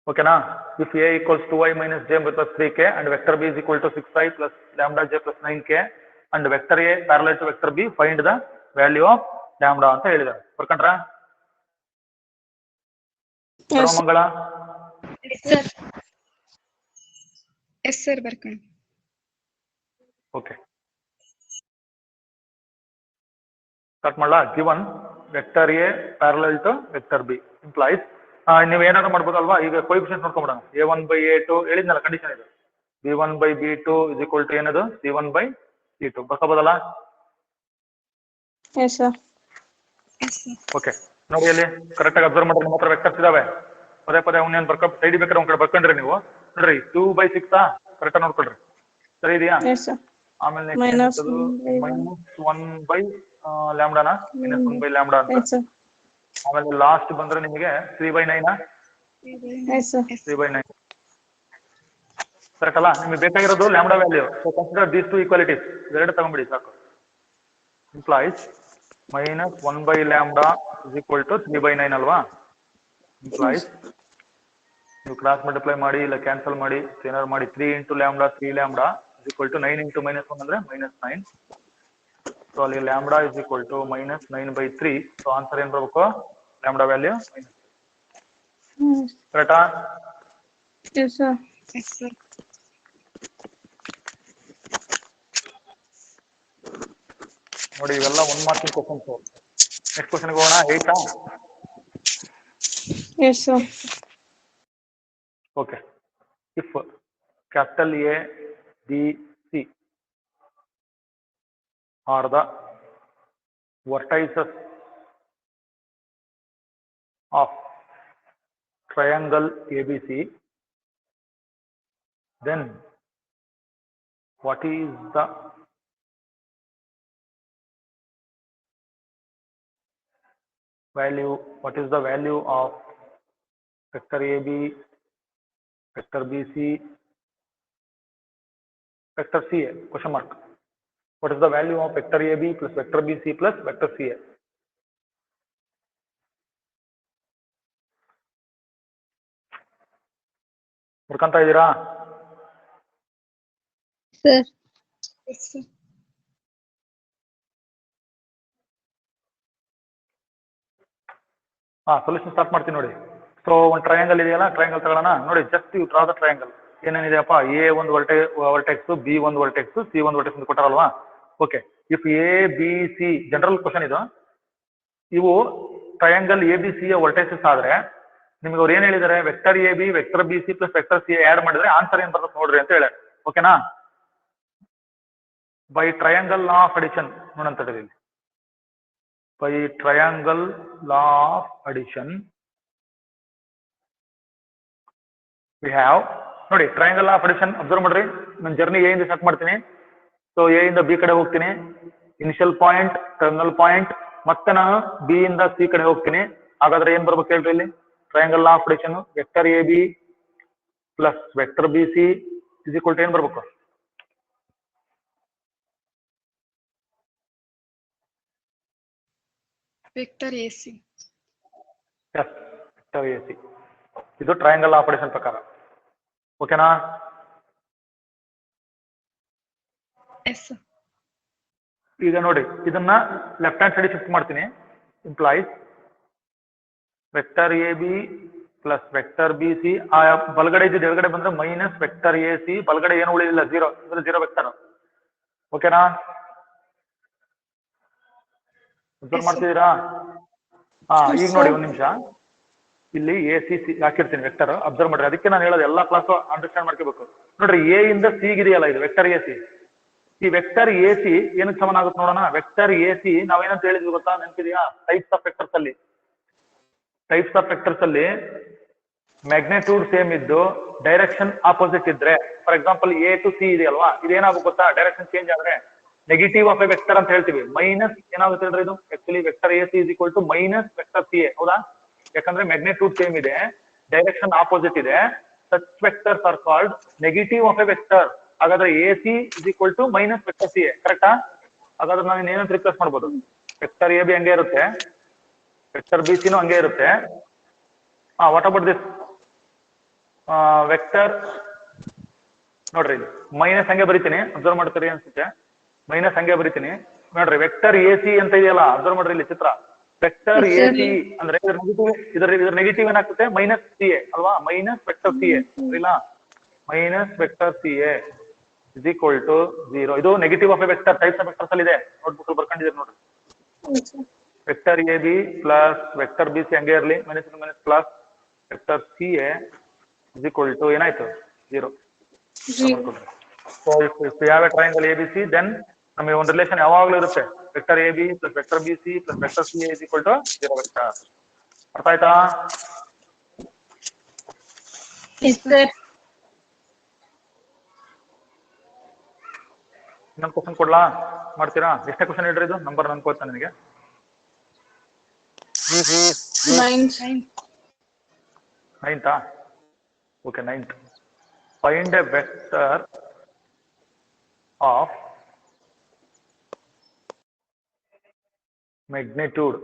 ಓಕೆನಾ? If A equals 2i minus J plus 3k and vector B is equal to 6i plus lambda J plus 9k and vector A parallel to vector B, find the value of lambda ಅಂತ ಹೇಳಿದ್ದಾರೆ. ಬರ್ಕೊಂಡ್ರ? Sarvamangala? Sir. Yes sir, ಬರ್ಕೊಂಡು. Okay, start ಮಾಡಲಾ? Given vector A parallel to vector B implies, ನೀವು ಏನಾದ್ರು ಮಾಡ್ಬೋದಲ್ವಾ, ಈಗ coefficient ನೋಡ್ಕೊಂಡ್ಬಿಡೋಣ. a1/a2 ಹೇಳಿದ್ನಲ್ಲ, condition ಇದು. b1/b2 ಇಸ್ ಈಕ್ವಲ್ ಟು ಏನದು, c1/c2 ಬರ್ಕೋಬೋದಲ್ಲ? Yes sir. Yes sir. Okay, ನೋಡಿ ಅಲ್ಲಿ ಕರೆಕ್ಟ್ ಆಗಿ ಅಬ್ಸರ್ವ್ ಮಾಡ್ರಿ. ನಿಮ್ಮ ಹತ್ರ ವೆಕ್ಟರ್ಸ್ ಇದಾವೆ, ಪದೇ ಪದೇ ಅವನೇನು ಸೈಡ್ ಬೇಕಾದ್ರೆ ಒಂದ್ ಕಡೆ ಬರ್ಕೊಂಡ್ರಿ ನೀವು. ನೋಡ್ರಿ 2/6 ಕರೆಕ್ಟ್ ನೋಡ್ಕೊಳ್ರಿ, ಸರಿ ಇದೆಯಾ? Yes sir. ಆಮೇಲೆ minus ಮೈನಸ್ 1/, ಲ್ಯಾಂಬ್ಡಾನ ಮೈನಸ್ 1/, ಲ್ಯಾಂಬ್ಡಾ ಅಂತ. Yes sir. ಆಮೇಲೆ ಲಾಸ್ಟ್ ಬಂದ್ರೆ ನಿಮಗೆ 3/9. Yes sir. 3/9 ಕರೆಕ್ಟ್ ಅಲ್ಲ? ನಿಮಗೆ ಬೇಕಾಗಿರೋದು lambda value. So consider these two equalities, ಇವೆರಡು ತಗೊಂಡ್ಬಿಡಿ ಸಾಕು. Implies minus 1/, lambda is equal to 3/9 ಅಲ್ವಾ? ಇಂಪ್ಲಾಯ್ಸ್ ನೀವು ಕ್ರಾಸ್ ಮಲ್ಟಿಪ್ಲೈ ಮಾಡಿ ಇಲ್ಲ ಕ್ಯಾನ್ಸಲ್ ಮಾಡಿ ಏನಾದ್ರು ಮಾಡಿ, 3 into lambda 3 lambda is equal to 9 into minus 1 ಅಂದ್ರೆ ಮೈನಸ್ 9. ಸೊ ಅಲ್ಲಿ lambda is equal to minus 9/3. So answer ಏನ್ ಬರ್ಬೇಕು, ಲ್ಯಾಂಬ್ಡಾ ವ್ಯಾಲ್ಯೂ ಕರೆಕ್ಟಾ? Yes sir. Yes sir. ನೋಡಿ ಇವೆಲ್ಲ 1 ಮಾರ್ಕಿಂಗ್ ಕ್ವಶನ್ಸ್. ನೆಕ್ಸ್ಟ್ ಕ್ವಶನ್ಗೆ ಹೋಗೋಣ. 8 Yes, sir. Okay. If capital A, B, C are the vertices of triangle ABC, then what is the value of vector AB, vector BC, vector CA? Question mark. What is the value of vector AB plus vector BC plus vector CA? ಬರ್ಕಂತ ಇದ್ದೀರಾ? sir, Yes, sir. Solution start ಮಾಡ್ತೀನಿ ನೋಡಿ. So ಒಂದು triangle ಇದೆಯಲ್ಲ, triangle ತಗೊಳ್ಳೋಣ. ನೋಡಿ, just you draw the triangle. ಏನೇನಿದೆಯಪ್ಪ, A ಒಂದು ವರ್ಟೆಕ್ಸ್, ಬಿ ಒಂದು ವರ್ಟೆಕ್ಸ್, ಸಿ ಒಂದು ವರ್ಟೆಕ್ಸ್ ಅಂತ ಕೊಟ್ಟಾರಲ್ವಾ. Okay. If A B C, general question ಇದು. ಇವು ಟ್ರಯಾಂಗಲ್ ಎ ಬಿ ಸಿ ಯ ವರ್ಟೆಕ್ಸಸ್ ಆದ್ರೆ ನಿಮ್ಗೆ ಅವ್ರು ಏನ್ ಹೇಳಿದಾರೆ, vector A B vector B C plus vector C add ಮಾಡಿದ್ರೆ ಆನ್ಸರ್ ಏನ್ ಬರ್ತದೆ ನೋಡ್ರಿ ಅಂತ ಹೇಳಿ. ಓಕೆನಾ? By triangle law of addition ನೋಡಂತ ಇಲ್ಲಿ. By triangle law of addition, we have, ನೋಡಿ triangle law of addition observe ಮಾಡ್ರಿ. ನಾನು ಜರ್ನಿ ಎ ಇಂದ ಸ್ಟಾರ್ಟ್ ಮಾಡ್ತೀನಿ. ಸೊ ಎ ಇಂದ ಬಿ ಕಡೆ ಹೋಗ್ತೀನಿ, ಇನಿಷಿಯಲ್ ಪಾಯಿಂಟ್, ಟರ್ಮಿನಲ್ ಪಾಯಿಂಟ್, ಮತ್ತೆ ನಾನು ಬಿ ಇಂದ ಸಿ ಕಡೆ ಹೋಗ್ತೀನಿ. ಹಾಗಾದ್ರೆ ಏನ್ ಬರ್ಬೇಕು ಹೇಳ್ರಿ ಇಲ್ಲಿ? Triangle law of addition vector A B plus vector B C is equal to ಏನ್ ಬರ್ಬೇಕು? Vector AC. Yes, vector A C. ಇದು ಟ್ರಯಾಂಗಲ್ ಆಫ್ ಅಡಿಷನ್ ಪ್ರಕಾರ. ಓಕೆನಾ? Yes, sir. ಈಗ ನೋಡಿ, ಇದನ್ನ ಲೆಫ್ಟ್ ಹ್ಯಾಂಡ್ ಸೈಡ್ ಶಿಫ್ಟ್ ಮಾಡ್ತೀನಿ. Implies vector A B plus vector B C. ಆ ಬಲಗಡೆ ಇದ್ದು ಎಡಗಡೆ ಬಂದ್ರೆ ಮೈನಸ್ ವೆಕ್ಟರ್ ಎ ಸಿ. ಬಲಗಡೆ ಏನು ಉಳಿದಿಲ್ಲ, 0 ಅಂದ್ರೆ 0 ವೆಕ್ಟರ್. ಓಕೆನಾ? ಅಬ್ಸರ್ವ್ ಮಾಡ್ತಿದ್ದೀರಾ? ಈಗ ನೋಡಿ ಒಂದ್ ನಿಮಿಷ, ಇಲ್ಲಿ ಎ ಸಿ ಸಿ ಹಾಕಿರ್ತೀನಿ ವೆಕ್ಟರ್. ಅಬ್ಸರ್ವ್ ಮಾಡ್ರಿ. ಅದಕ್ಕೆ ನಾನು ಹೇಳೋದು ಎಲ್ಲಾ ಕ್ಲಾಸ್ ಅಂಡರ್ಸ್ಟ್ಯಾಂಡ್ ಮಾಡ್ಕೋಬೇಕು. ನೋಡ್ರಿ, ಎ ಇಂದ ಸಿ ಇದೆಯಲ್ಲ, ಇದು ವೆಕ್ಟರ್ ಎ ಸಿ. ಈ ವೆಕ್ಟರ್ ಎ ಸಿ ಏನಕ್ಕೆ ಸಮಾನ ಆಗುತ್ತೆ ನೋಡೋಣ. ವೆಕ್ಟರ್ ಎ ಸಿ ನಾವೇನಂತ ಹೇಳಿದ್ವಿ ಗೊತ್ತಾ, ನೆನಪಿದೆಯಾ? ಟೈಪ್ಸ್ ಆಫ್ ವೆಕ್ಟರ್ಸ್ ಅಲ್ಲಿ ಮ್ಯಾಗ್ನಿಟ್ಯೂಡ್ ಸೇಮ್ ಇದ್ದು ಡೈರೆಕ್ಷನ್ ಆಪೋಸಿಟ್ ಇದ್ರೆ, for example A to C ಇದೆಯಲ್ವಾ, ಇದೇನಾಗುತ್ತೆ ಗೊತ್ತಾ, ಡೈರೆಕ್ಷನ್ ಚೇಂಜ್ ಆದ್ರೆ ನೆಗೆಟಿವ್ ಆಫ್ ಎ ವೆಕ್ಟರ್ ಅಂತ ಹೇಳ್ತೀವಿ. ಮೈನಸ್ ಏನಾಗುತ್ತೆ ಹೇಳ್ರಿ ಇದು? Actually vector A C is equal to minus vector C A. ಹೌದಾ? ಯಾಕಂದ್ರೆ ಮ್ಯಾಗ್ನಿಟ್ಯೂಡ್ ಸೇಮ್ ಇದೆ, ಡೈರೆಕ್ಷನ್ ಆಪೋಸಿಟ್ ಇದೆ. Such vectors are called negative of A vector. ಹಾಗಾದ್ರೆ A C is equal to minus vector C A. ಕರೆಕ್ಟಾ? ಹಾಗಾದ್ರೆ ನಾನು ಏನಂತ replace ಮಾಡ್ಬೋದು? ವೆಕ್ಟರ್ ಎ ಬಿ ಹಂಗೆ ಇರುತ್ತೆ, ವೆಕ್ಟರ್ ಬಿ ಸಿನೂ ಹಂಗೆ ಇರುತ್ತೆ. What about this vector? ನೋಡ್ರಿ, ಮೈನಸ್ ಹಂಗೆ ಬರಿತೀನಿ. ಅಬ್ಸರ್ವ್ ಮಾಡ್ತೀರಿ ಅನ್ಸುತ್ತೆ. ಮೈನಸ್ ಹಂಗೆ ಬರಿತೀನಿ. ನೋಡ್ರಿ, ವೆಕ್ಟರ್ ಎ ಸಿ ಅಂತ ಇದೆಯಲ್ಲ, ಅಬ್ಸರ್ವ್ ಮಾಡ್ರಿ ಇಲ್ಲಿ ಚಿತ್ರ. ವೆಕ್ಟರ್ ಎ ಸಿ ಅಂದ್ರೆ ಇದ್ರ ನೆಗೆಟಿವ್ ಏನಾಗ್ತದೆ? ಮೈನಸ್ ಸಿ ಎ ಅಲ್ವಾ? ಮೈನಸ್ ವೆಕ್ಟರ್ ಸಿ ಎ ಇಲ್ಲ, minus vector C A is equal to 0. ಇದು negative of A vector. Types of vectors ಅಲ್ಲಿ ಇದೆ, ನೋಟ್ಬುಕ್ ಅಲ್ಲಿ ಬರ್ಕೊಂಡಿದ್ದೀರಿ ನೋಡ್ರಿ. Vector A B plus vector B C ಹಂಗೆ ಇರಲಿ, minus minus plus vector C A is equal to ಏನಾಯ್ತು? 0. So if you have a triangle A B C, then ನಮಗೆ ಒಂದು ರಿಲೇಷನ್ ಯಾವಾಗಲೂ ಇರುತ್ತೆ. Vector A B plus vector B C plus vector C A is equal to 0 vector. ಅರ್ಥ ಆಯ್ತಾ? yes, sir. ಇನ್ನೊಂದು question ಕೊಡ್ಲಾ? ಮಾಡ್ತೀರಾ? ಎಷ್ಟನೇ ಕ್ವಶನ್ ಹೇಳ್ರಿ ಇದು? ನಂಬರ್ ಅನ್ಕೋತಾ ನನಗೆ. 9th. 9th? Okay, 9th. Find A vector of magnitude.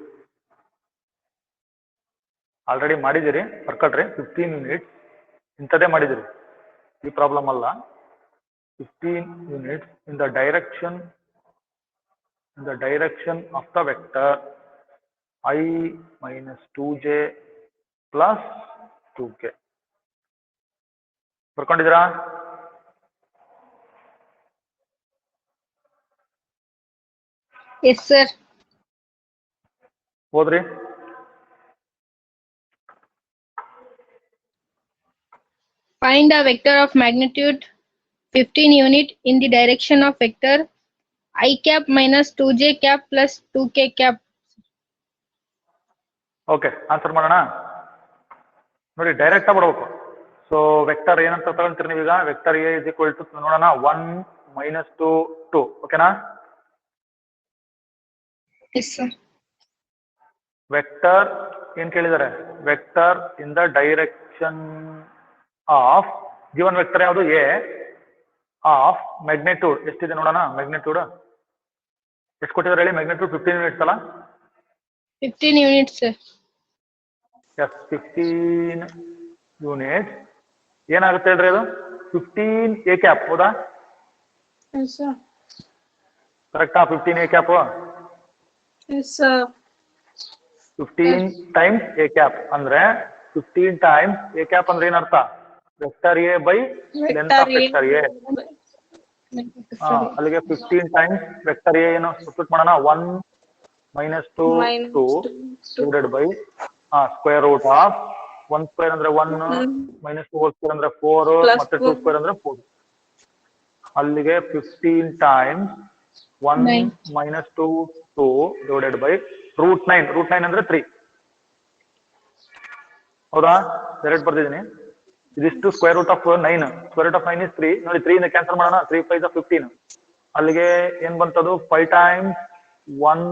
Already ಮಾಡಿದಿರಿ, ಬರ್ಕೊಳ್ರಿ. 15 ಯೂನಿಟ್ಸ್ ಇಂಥದೇ ಮಾಡಿದಿರಿ, ಈ ಪ್ರಾಬ್ಲಮ್ ಅಲ್ಲ. 15 units in the direction of the vector I minus 2j plus 2k. ಬರ್ಕೊಂಡಿದ್ದೀರಾ? Yes, sir. ಓದ್ರಿ. Find a vector of magnitude 15 unit in the direction of vector I cap minus 2j cap plus 2k cap. Okay, answer ಮಾಡೋಣ. ನೋಡಿ, direct ಆಗಿ ಬಿಡ್ಬೇಕು. So vector ಏನಂತ ತಗೊಂತೀರಿ ನೀವೀಗ? Vector A is equal to ನೋಡೋಣ 1 - 2 2. ಓಕೆನಾ? Yes, sir. ವೆಕ್ಟರ್ ಏನ್ ಕೇಳಿದ್ದಾರೆ? Vector in the direction of given vector ಯಾವುದು? ಎ ಆಫ್ ಮ್ಯಾಗ್ನಿಟ್ಯೂಡ್ ಎಷ್ಟಿದೆ ನೋಡೋಣ. ಮ್ಯಾಗ್ನಿಟ್ಯೂಡ್ ಎಷ್ಟು ಕೊಟ್ಟಿದ್ದಾರೆ ಹೇಳಿ? ಮ್ಯಾಗ್ನಿಟ್ಯೂಡ್ 15 ಯೂನಿಟ್ಸ್ ಅಲ್ಲ? 15 units, sir. S, 15 units. ಏನಾಗುತ್ತೆ ಹೇಳ್ರಿ ಅದು? 15 ಎ ಕ್ಯಾಪ್. ಹೌದಾ? Yes, sir. ಕರೆಕ್ಟಾ? 15 A cap. Yes, sir. 15 times A cap ಅಂದ್ರೆ 15 ಟೈಮ್ಸ್ ಎ ಕ್ಯಾಪ್ ಅಂದ್ರೆ ಏನರ್ಥ? Vector A by length of vector A. ಅಲ್ಲಿಗೆ 15 ಟೈಮ್ಸ್ ವೆಕ್ಟರ್ ಎ ಏನು ಸಬ್ಸ್ಟಿಟ್ಯೂಟ್ ಮಾಡೋಣ? 1 - 2 2 divided by square root of 1 square ಅಂದ್ರೆ 1 - 2 hole square ಅಂದ್ರೆ 4 ಮತ್ತೆ 2 ಸ್ಕ್ವೇರ್ ಅಂದ್ರೆ 4. ಅಲ್ಲಿಗೆ 15 times 1 - 2 2 divided by root 9. Root 9 ಅಂದ್ರೆ 3. ಹೌದಾ? ಡೈರೆಕ್ಟ್ ಬರ್ತಿದ್ದೀನಿ. ಇದಿಷ್ಟು square root of 9. Square root of 9 is 3. ನೋಡಿ, 3 ಇಂದ ಕ್ಯಾನ್ಸಲ್ ಮಾಡೋಣ. 3 5 15. ಅಲ್ಲಿಗೆ ಏನ್ ಬಂತದು? 5 ಟೈಮ್ಸ್ 1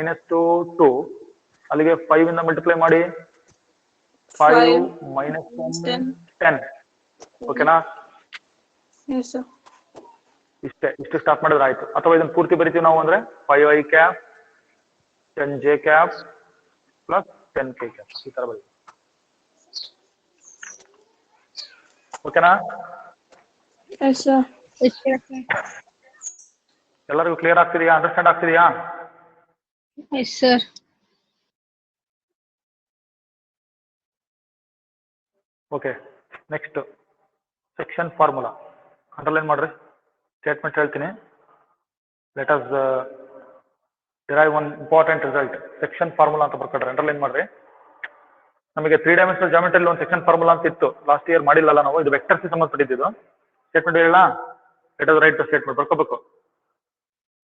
- 2 2. ಅಲ್ಲಿಗೆ 5 ಇಂದ ಮಲ್ಟಿಪ್ಲೈ ಮಾಡಿ. 5 - 1 10. ಓಕೆನಾ? Yes, sir. ಇಷ್ಟು ಸ್ಟಾರ್ಟ್ ಮಾಡಿದ್ರೆ ಆಯ್ತು. ಅಥವಾ ಇದನ್ನ ಪೂರ್ತಿ ಬರಿತೀವಿ ನಾವು ಅಂದ್ರೆ 5i cap 10j cap plus 10k cap ಈ ತರ ಬರೀ. ಓಕೆನಾ? Yes, sir. Yes, sir. ಎಲ್ಲರಿಗೂ ಕ್ಲಿಯರ್ ಆಗ್ತಿದೆಯಾ? ಅಂಡರ್ಸ್ಟ್ಯಾಂಡ್ ಆಗ್ತಿದೆಯಾ? Yes, sir. Okay, next section formula. Underline ಮಾಡ್ರಿ. ಸ್ಟೇಟ್ಮೆಂಟ್ ಹೇಳ್ತೀನಿ. Let us derive one important result. Section formula ಅಂತ ಬರ್ಕೊಡ್ರಿ. ಅಂಡರ್ಲೈನ್ ಮಾಡ್ರಿ. ನಮಗೆ 3 ಡೈಮೆನ್ಷನಲ್ ಜಾಮೆಟ್ರಿಯಲ್ಲಿ ಒಂದು ಸೆಕ್ಷನ್ ಫಾರ್ಮುಲಾ ಅಂತ ಇತ್ತು. ಲಾಸ್ಟ್ ಇಯರ್ ಮಾಡಿಲ್ಲಲ್ಲ ನಾವು. ಇದು ವೆಕ್ಟರ್ಸ್ ಸಂಬಂಧಪಟ್ಟಿದ್ದು. ಸ್ಟೇಟ್ಮೆಂಟ್ ಹೇಳ. Let us write the statement. ಬರ್ಕೋಬೇಕು.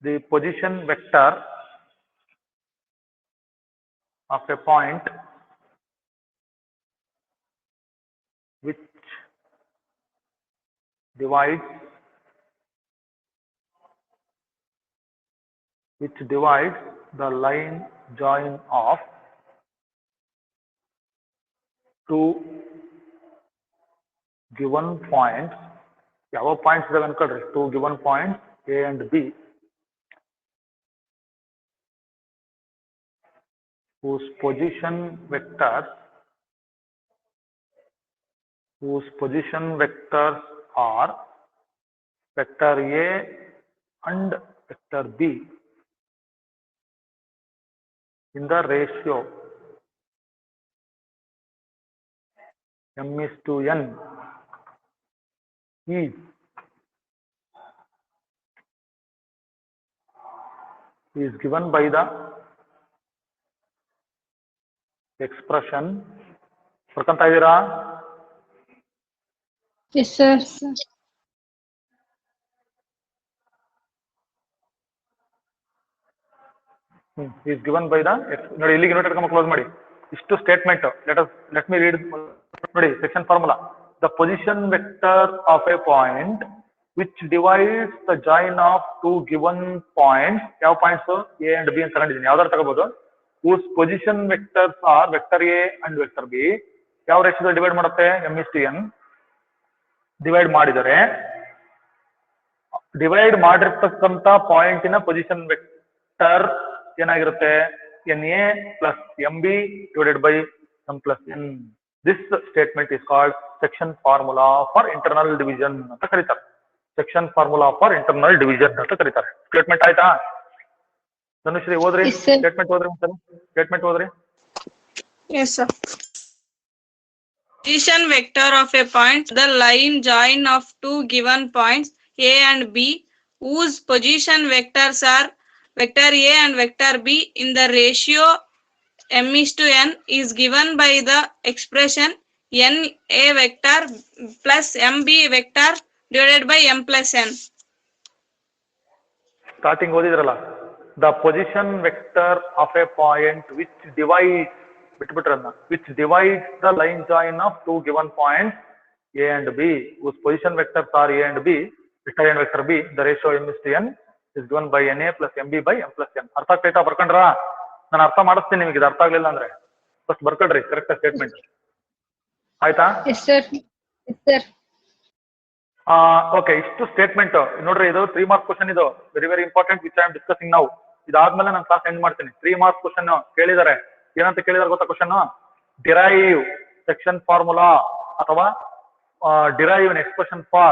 The position vector of a point which divides the line join of two given points. ಯಾವ ಪಾಯಿಂಟ್ಸ್ ಇದಾವೆ ಅನ್ಕೊಳ್ರಿ? 2 given points A and B whose position vectors are vector A and vector B in the ratio m:n is given by the expression. ಬರ್ಕಂತ ಇದ್ದೀರಾ? Yes, sir. is given by the ನೋಡಿ, ಇಲ್ಲಿಗೆ note ಇಟ್ಕೊಂಡು close ಮಾಡಿ. ಇಷ್ಟು statement. Let me read. ನೋಡಿ, section formula. The position vector of a point which divides the join of 2 given points. ಯಾವ points? A and B ಅಂತ ತಗೊಂಡಿದ್ದೀನಿ. ಯಾವ್ದಾರು ತಗೋಬಹುದು. whose position vectors are vector A and vector B. ಯಾವ ರೇಷಿಯೋದಲ್ಲಿ divide ಮಾಡುತ್ತೆ? m:n. Divide ಮಾಡಿದರೆ divide ಮಾಡಿರ್ತಕ್ಕಂಥ ಪಾಯಿಂಟಿನ position vector ಏನಾಗಿರುತ್ತೆ? NA plus MB divided by m plus n. This statement is called section formula for internal division ಅಂತ ಕರೀತಾರೆ. Section formula for internal division ಅಂತ ಕರೀತಾರೆ. Statement ಆಯ್ತಾ? ಧನುಶ್ರೀ ಓದ್ರಿ. Yes, sir. ಸ್ಟೇಟ್ಮೆಂಟ್ ಓದ್ರಿ. ಸ್ಟೇಟ್ಮೆಂಟ್ ಓದ್ರಿ. Yes, sir. Position vector of a point, the line join of two given points A and B, whose position vectors are vector A and vector B in the ratio m is to n is given by the expression n a vector plus m b vector divided by m plus n. Starting ಓದಿದ್ರಲ್ಲ, the position vector of a point which divide ಬಿಟ್ಬಿಟ್ರನ್ನ which divides the line join of two given points A and B whose position vectors are a and b, vector a and vector b, the ratio m is to n is given by na plus mb by m plus n. ಅರ್ಥ ಆಗ್ತೈತಾ? ಬರ್ಕೊಂಡ್ರ? ನಾನು ಅರ್ಥ ಮಾಡಿಸ್ತೀನಿ ನಿಮಗೆ, ಇದು ಅರ್ಥ ಆಗ್ಲಿಲ್ಲ ಅಂದ್ರೆ ಫಸ್ಟ್ ಬರ್ಕೊಳ್ರಿ ಕರೆಕ್ಟ್ ಸ್ಟೇಟ್ಮೆಂಟ್. ಆಯ್ತಾ? Yes, sir. Yes, sir. Okay, ಇಷ್ಟು ಸ್ಟೇಟ್ಮೆಂಟ್ ನೋಡ್ರಿ. ಇದು 3 ಮಾರ್ಕ್ಸ್ ಕ್ವಶನ್, ಇದು very very important which I am discussing ನಾವು. ಇದಾದ್ಮೇಲೆ ನಾನು ಕ್ಲಾಸ್ ಎಂಡ್ ಮಾಡ್ತೀನಿ. 3 ಮಾರ್ಕ್ಸ್ ಕ್ವಶನ್ ಕೇಳಿದಾರೆ. ಏನಂತ ಕೇಳಿದಾರೆ ಗೊತ್ತಾ ಕ್ವಶನ್? ಡಿರೈವ್ ಸೆಕ್ಷನ್ ಫಾರ್ಮುಲಾ ಅಥವಾ derive an expression for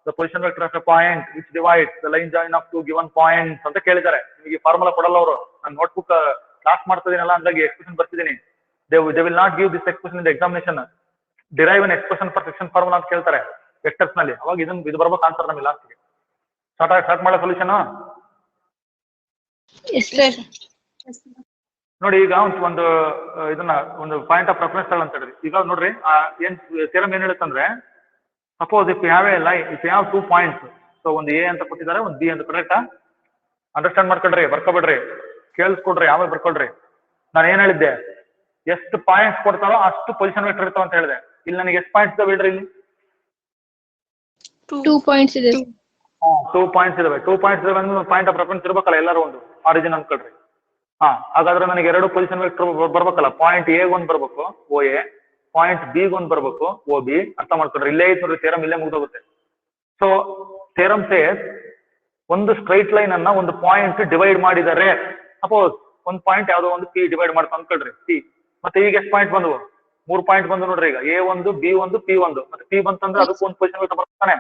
the position vector of a point which divides the line join of two given points ಅಂತ ಕೇಳಿದ್ದಾರೆ. ನಿಮಗೆ ಫಾರ್ಮುಲಾ ಕೊಡಲ್ಲ ಅವರು. ನಾನು ನೋಟ್ಬುಕ್ ಕ್ಲಾಸ್ ಮಾಡ್ತಿದ್ದೀನಲ್ಲ, ಹಂಗಾಗಿ ಎಕ್ಸ್ಪ್ರೆಷನ್ ಬರ್ತಿದ್ದೀನಿ. they will not give this expression in the examination. Derive an expression for section formula ಅಂತ ಕೇಳ್ತಾರೆ ವೆಕ್ಟರ್ಸ್ ನಲ್ಲಿ. ಅವಾಗ ಇದು ಬರ್ಬೇಕು ಆನ್ಸರ್ ನಮಗೆ ಲಾಸ್ಟ್ಗೆ. ಸ್ಟಾರ್ಟ್ ಮಾಡೋ ಸೊಲ್ಯೂಷನ್ Yes, sir. ನೋಡಿ. ಈಗ ಒಂದು ಇದನ್ನ ಒಂದು ಪಾಯಿಂಟ್ ಆಫ್ ರೆಫರೆನ್ಸ್ ಅಂತ ಹೇಳ್ರಿ. ಈಗ ನೋಡ್ರಿ, ಏನ್ ಥಿಯರಮ್ ಏನ್ ಹೇಳುತ್ತಂದ್ರೆ, suppose if you have a line, if you have 2 points, so ಒಂದು ಎ ಅಂತ ಕೊಟ್ಟಿದ್ದಾರೆ, ಒಂದು ಬಿ ಅಂತ. ಕರೆಕ್ಟಾ? ಅಂಡರ್ಸ್ಟ್ಯಾಂಡ್ ಮಾಡ್ಕೊಳ್ರಿ, ಬರ್ಕೊಬಿಡ್ರಿ, ಕೇಳಿಸ್ಕೊಡ್ರಿ, ಆಮೇಲೆ ಬರ್ಕೊಳ್ರಿ. ನಾನು ಏನ್ ಹೇಳಿದ್ದೆ, ಎಷ್ಟು ಪಾಯಿಂಟ್ಸ್ ಕೊಡ್ತಾರೋ ಅಷ್ಟು ಪೊಸಿಷನ್ ವೆಕ್ಟರ್ ಇರ್ತಾವ ಅಂತ ಹೇಳಿದೆ. ಇಲ್ಲಿ ನನಗೆ ಎಷ್ಟು ಪಾಯಿಂಟ್ಸ್ ಇದಾವೆ ಹೇಳ್ರಿ? ಇಲ್ಲಿ 2 points ಇದೆ. 2 ಪಾಯಿಂಟ್ಸ್ ಇದಾವೆ. 2 ಪಾಯಿಂಟ್ಸ್ ಇದಾವೆ ಅಂದ್ರೆ ಪಾಯಿಂಟ್ ಆಫ್ ರೆಫರೆನ್ಸ್ ಇರ್ಬೇಕಲ್ಲ ಎಲ್ಲರೂ, ಒಂದು ಆರಿಜಿನ್ ಅನ್ಕೊಳ್ರಿ. ಹಾಗಾದ್ರೆ ನನಗೆ 2 ಪೊಸಿಷನ್ ವೆಕ್ಟರ್ ಬರ್ಬೇಕಲ್ಲ. ಪಾಯಿಂಟ್ ಎ ಒಂದ್ ಬರ್ಬೇಕು ಓ ಎ, ಪಾಯಿಂಟ್ ಬಿ ಒಂದ್ ಬರ್ಬೇಕು ಓ ಬಿ. ಅರ್ಥ ಮಾಡ್ಕೊಳ್ರಿ, ಇಲ್ಲೇ ಐತ್ ನೋಡ್ರಿ ಥಿಯರಮ್, ಇಲ್ಲೇ ಮುಗ್ದೋಗುತ್ತೆ. ಸೊ ಥಿಯರಮ್ ಸೇಸ್ ಒಂದು ಸ್ಟ್ರೈಟ್ ಲೈನ್ ಅನ್ನ ಒಂದು ಪಾಯಿಂಟ್ ಡಿವೈಡ್ ಮಾಡಿದ್ದಾರೆ. ಸಪೋಸ್ ಒಂದು ಪಾಯಿಂಟ್ ಯಾವ್ದೋ ಒಂದು ಪಿ ಡಿವೈಡ್ ಮಾಡ್ತಾ ಅನ್ಕೊಳ್ರಿ ಪಿ. ಮತ್ತೆ ಈಗ ಎಷ್ಟು ಪಾಯಿಂಟ್ ಬಂದವು? 3 ಪಾಯಿಂಟ್ ಬಂದು ನೋಡ್ರಿ. ಈಗ ಎ ಒಂದು, ಬಿ ಒಂದು, ಪಿ ಒಂದು. ಮತ್ತೆ ಪಿ ಬಂತಂದ್ರೆ ಅದಕ್ಕೂ ಒಂದು ಪೊಸಿಷನ್ ವೆಕ್ಟರ್ ಬರ್ತಾನೆ.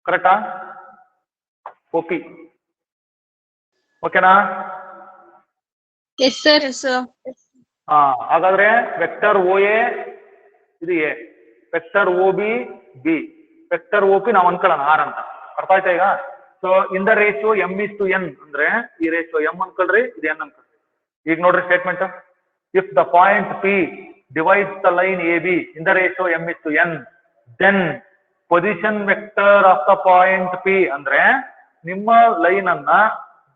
ಕರೆಕ್ಟಾ? ಓಪಿ. ಓಕೆನಾ? Yes, sir. Yes, sir. ಹಾಗಾದ್ರೆ ವೆಕ್ಟರ್ ಓ ಎ ಇದು A, vector O B B, vector O P ನಾವು ಅನ್ಕೊಳ್ಳೋಣ ಆರ್ ಅಂತ. ಅರ್ಥ ಆಯ್ತಾ ಈಗ? So in the ratio M is to N ಅಂದ್ರೆ ಈ ರೇಷಿಯೋ ಎಂ ಅನ್ಕೊಳ್ರಿ, ಇದು ಎನ್ ಅನ್ಕೊಳ್ರಿ. ಈಗ ನೋಡ್ರಿ statement, if the point P divides the line A B in the ratio M is to N, then position vector of the point P ಅಂದ್ರೆ ನಿಮ್ಮ line ಅನ್ನ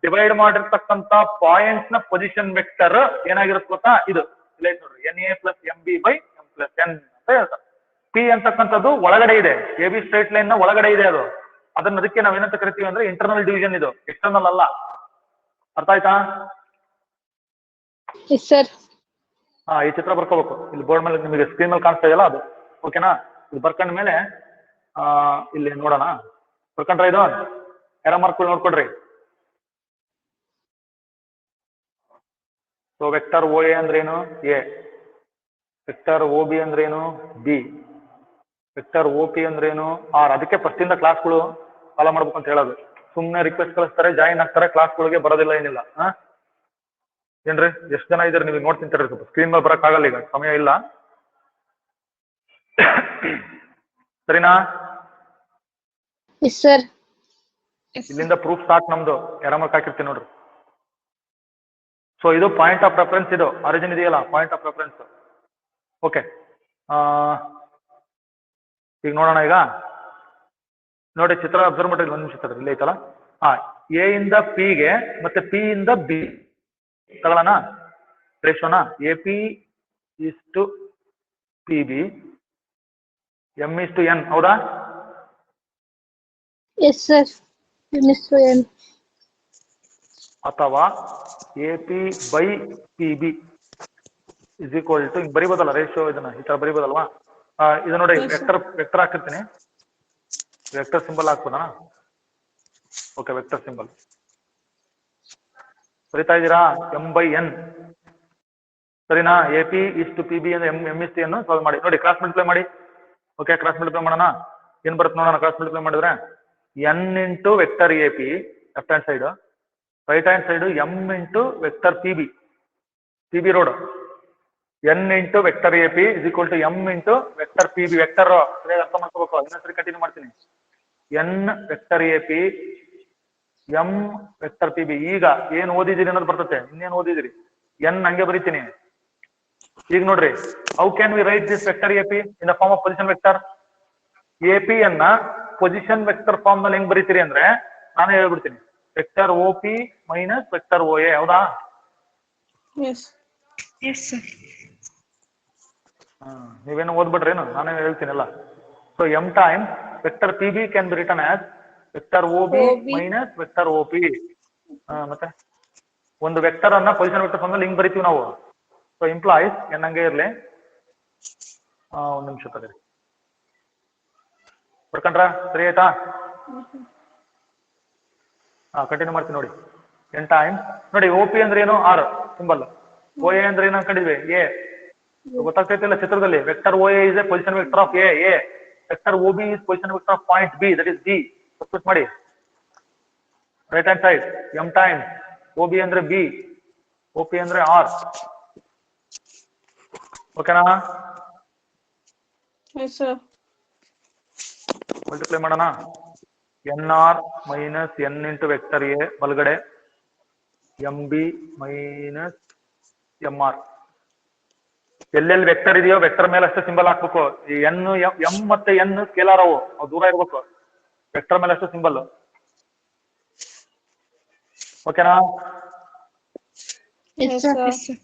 divide ಮಾಡಿರ್ತಕ್ಕಂತ ಪಾಯಿಂಟ್ ನ ಪೊಸಿಷನ್ ವೆಕ್ಟರ್ ಏನಾಗಿರುತ್ತೆ ಗೊತ್ತಾ? ಇದು ಇಲ್ಲ ನೋಡ್ರಿ, N A plus M B by M plus N ಅಂತ ಹೇಳ್ತಾರೆ. ಪಿ ಅಂತಕ್ಕಂಥದ್ದು ಒಳಗಡೆ ಇದೆ, ಎ ಬಿ ಸ್ಟ್ರೈಟ್ ಲೈನ್ ನ ಒಳಗಡೆ ಇದೆ ಅದು. ಅದಕ್ಕೆ ನಾವೇನಂತ ಕರಿತೀವಿ ಅಂದ್ರೆ ಇಂಟರ್ನಲ್ ಡಿವಿಷನ್, ಇದು ಎಕ್ಸ್ಟರ್ನಲ್ ಅಲ್ಲ. ಅರ್ಥ ಆಯ್ತಾ? Yes, sir. ಈ ಚಿತ್ರ ಬರ್ಕೋಬೇಕು. ಇಲ್ಲಿ ಬೋರ್ಡ್ ಮೇಲೆ ನಿಮಗೆ ಸ್ಕ್ರೀನ್ ಮೇಲೆ ಕಾಣಿಸ್ತಾ ಇದೆಯಲ್ಲ ಅದು. ಓಕೆನಾ? ಇದು ಬರ್ಕೊಂಡ ಮೇಲೆ ಇಲ್ಲಿ ನೋಡೋಣ. ಬರ್ಕೊಂಡ್ರೆ ಇದು ಎರ ಮಾರ್ಕ್ಗಳು ನೋಡ್ಕೊಡ್ರಿ. ಸೊ ವೆಕ್ಟರ್ ಓ ಎ ಅಂದ್ರೇನು? ಎ. ವೆಕ್ಟರ್ ಓ ಬಿ ಅಂದ್ರೇನು? ಬಿ. ವೆಕ್ಟರ್ ಓ ಪಿ ಅಂದ್ರೇನು? ಆರ್. ಅದಕ್ಕೆ ಫಸ್ಟ್ ಇಂದ ಕ್ಲಾಸ್ಗಳು ಫಾಲೋ ಮಾಡ್ಬೇಕು ಅಂತ ಹೇಳೋದು. ಸುಮ್ಮನೆ ರಿಕ್ವೆಸ್ಟ್ ಕಳಿಸ್ತಾರೆ, ಜಾಯಿನ್ ಆಗ್ತಾರೆ, ಕ್ಲಾಸ್ಗಳಿಗೆ ಬರೋದಿಲ್ಲ, ಏನಿಲ್ಲ. ಏನ್ರಿ, ಎಷ್ಟು ಜನ ಇದ್ದಾರೆ ನೀವು ನೋಡ್ತೀನಿ ತಡ್ರಿ, ಸ್ವಲ್ಪ ಸ್ಕ್ರೀನ್ ಮೇಲೆ ಬರಕ್ ಆಗಲ್ಲ, ಈಗ ಸಮಯ ಇಲ್ಲ. ಸರಿನಾ? Yes, sir. ಇಲ್ಲಿಂದ ಪ್ರೂಫ್ ಸ್ಟಾರ್ಟ್ ನಮ್ದು. ಎರಾಮರ್ಕ್ ಹಾಕಿರ್ತೀನಿ ನೋಡ್ರಿ. ಸೊ ಇದು ಪಾಯಿಂಟ್ ಆಫ್ ರೆಫರೆನ್ಸ್, ಇದು ಆರಿಜಿನ್ ಇದೆಯಲ್ಲ ಪಾಯಿಂಟ್ ಆಫ್ ರೆಫರೆನ್ಸ್. ಓಕೆ, ಈಗ ನೋಡೋಣ. ಈಗ ನೋಡಿ ಚಿತ್ರ ಅಬ್ಸರ್ವ್ ಮಾಡ್ರಿ, ಒಂದು ನಿಮಿಷ ತಡ್ರಿ, ಇಲ್ಲೇ ಐತಲ್ಲ. ಎ ಇಂದ ಪಿ ಗೆ ಮತ್ತೆ ಪಿ ಇಂದ ಬಿ ತಗೊಳ್ಳೋಣ ರೇಷೋನ. A P is to P B, M is to N. ಹೌದಾ? Yes, sir. Mr. N. ಅಥವಾ A P by P B is equal to, ಬರಿಬೋದಲ್ಲ ರೇಷಿಯೋ, ಇದನ್ನ ಈ ತರ ಬರಿಬೋದಲ್ವಾ? ಇದು ನೋಡಿ, ವೆಕ್ಟರ್ ಹಾಕಿರ್ತೀನಿ. ವೆಕ್ಟರ್ ಸಿಂಬಲ್ ಹಾಕ್ಬೋದಾ? ಓಕೆ, ವೆಕ್ಟರ್ ಸಿಂಬಲ್ ಬರಿತಾ ಇದ್ದೀರಾ? M by N. ಸರಿನಾ? A P is to P B ಅಂದ್ರೆ M is to N solve ಮಾಡಿ. ನೋಡಿ, ಕ್ರಾಸ್ ಮಲ್ಟಿಪ್ಲೈ ಮಾಡಿ. ಓಕೆ, ಕ್ರಾಸ್ ಮಲ್ಟಿಪ್ಲೈ ಮಾಡೋಣ. ಏನ್ ಬರುತ್ತೆ ನೋಡೋಣ. ಕ್ರಾಸ್ ಮಲ್ಟಿಪ್ಲೈ ಮಾಡಿದ್ರೆ N into vector A P left hand side, right hand side M into vector P B, P B road. N into vector A P is equal to M into vector P B. Vector ಸರಿಯಾಗಿ ಅರ್ಥ ಮಾಡ್ಕೋಬೇಕು. ಇನ್ನೊಂದ್ಸರಿ continue ಮಾಡ್ತೀನಿ. N vector A P M vector P B. ಈಗ ಏನ್ ಓದಿದಿರಿ ಅನ್ನೋದು ಬರ್ತತೆ, ಇನ್ನೇನ್ ಓದಿದಿರಿ, ಎನ್ ಹಂಗೆ ಬರೀತೀನಿ. ಈಗ ನೋಡ್ರಿ, how can we write this vector A P in the form of position vector? A P ಅನ್ನ ಪೊಸಿಷನ್ ವೆಕ್ಟರ್ ಫಾರ್ಮ್ ನಲ್ಲಿ ಹೆಂಗ್ ಬರೀತೀರಿ ಅಂದ್ರೆ ನಾನೇ ಹೇಳ್ಬಿಡ್ತೀನಿ, vector O P minus vector O A. ಹೌದಾ? Yes. Yes, sir. ನೀವೇನು ಓದ್ಬಿಟ್ರೇನು, ನಾನೇ ಹೇಳ್ತೀನಲ್ಲ. So M times vector P B can be return as vector O B OB. Minus vector O P. ಮತ್ತೆ ಒಂದು ವೆಕ್ಟರ್ ಅನ್ನ ಪೊಸಿಷನ್ ವೆಕ್ಟರ್ ಫಾರ್ಮ್ ನಲ್ಲಿ ಹಿಂಗ್ ಬರಿತೀವಿ ನಾವು. ಸೊ ಇಂಪ್ಲಾಯ್ಸ್ ಎನ್ ಹಂಗೆ ಇರ್ಲಿ. ಒಂದ್ ನಿಮಿಷ ತಗರಿ, ಬರ್ಕಂಡ್ರ ಸರಿ ಆಯ್ತಾ? ಕಂಟಿನ್ಯೂ ಮಾಡ್ತೀನಿ ನೋಡಿ. ಎನ್ ಟೈಮ್ ನೋಡಿ, ಓ ಪಿ ಅಂದ್ರೆ ಏನು, ಆರ್ ಸಿಂಬಲ್. ಓ ಎ ಅಂದ್ರೆ ಏನು ಅನ್ಕೊಂಡಿದ್ವಿ, ಎ. ಗೊತ್ತಾಗ್ತೈತಿಲ್ಲ ಚಿತ್ರದಲ್ಲಿ, vector O A is a position vector of A. Vector O B is position vector of point B, that is B. Substitute ಮಾಡಿ right hand side. M time O B ಅಂದ್ರೆ B, O P ಅಂದ್ರೆ R. ಓಕೆನಾ? Yes, sir. Multiply ಮಾಡೋಣ. N R minus N into vector A ಬಲಗಡೆ, M B minus M R. ಎಲ್ಲೆಲ್ಲಿ vector ಇದೆಯೋ vector ಮೇಲೆ ಅಷ್ಟೇ ಸಿಂಬಲ್ ಹಾಕ್ಬೇಕು. ಈ ಎನ್ ಎಂ ಮತ್ತೆ ಎನ್ ಸ್ಕೇಲಾರ್, ಅವು ದೂರ ಇರ್ಬೇಕು. ವೆಕ್ಟರ್ ಮೇಲೆ ಅಷ್ಟೇ ಸಿಂಬಲ್. ಓಕೆನಾ? Yes, Yes, sir. sir. Yes, sir.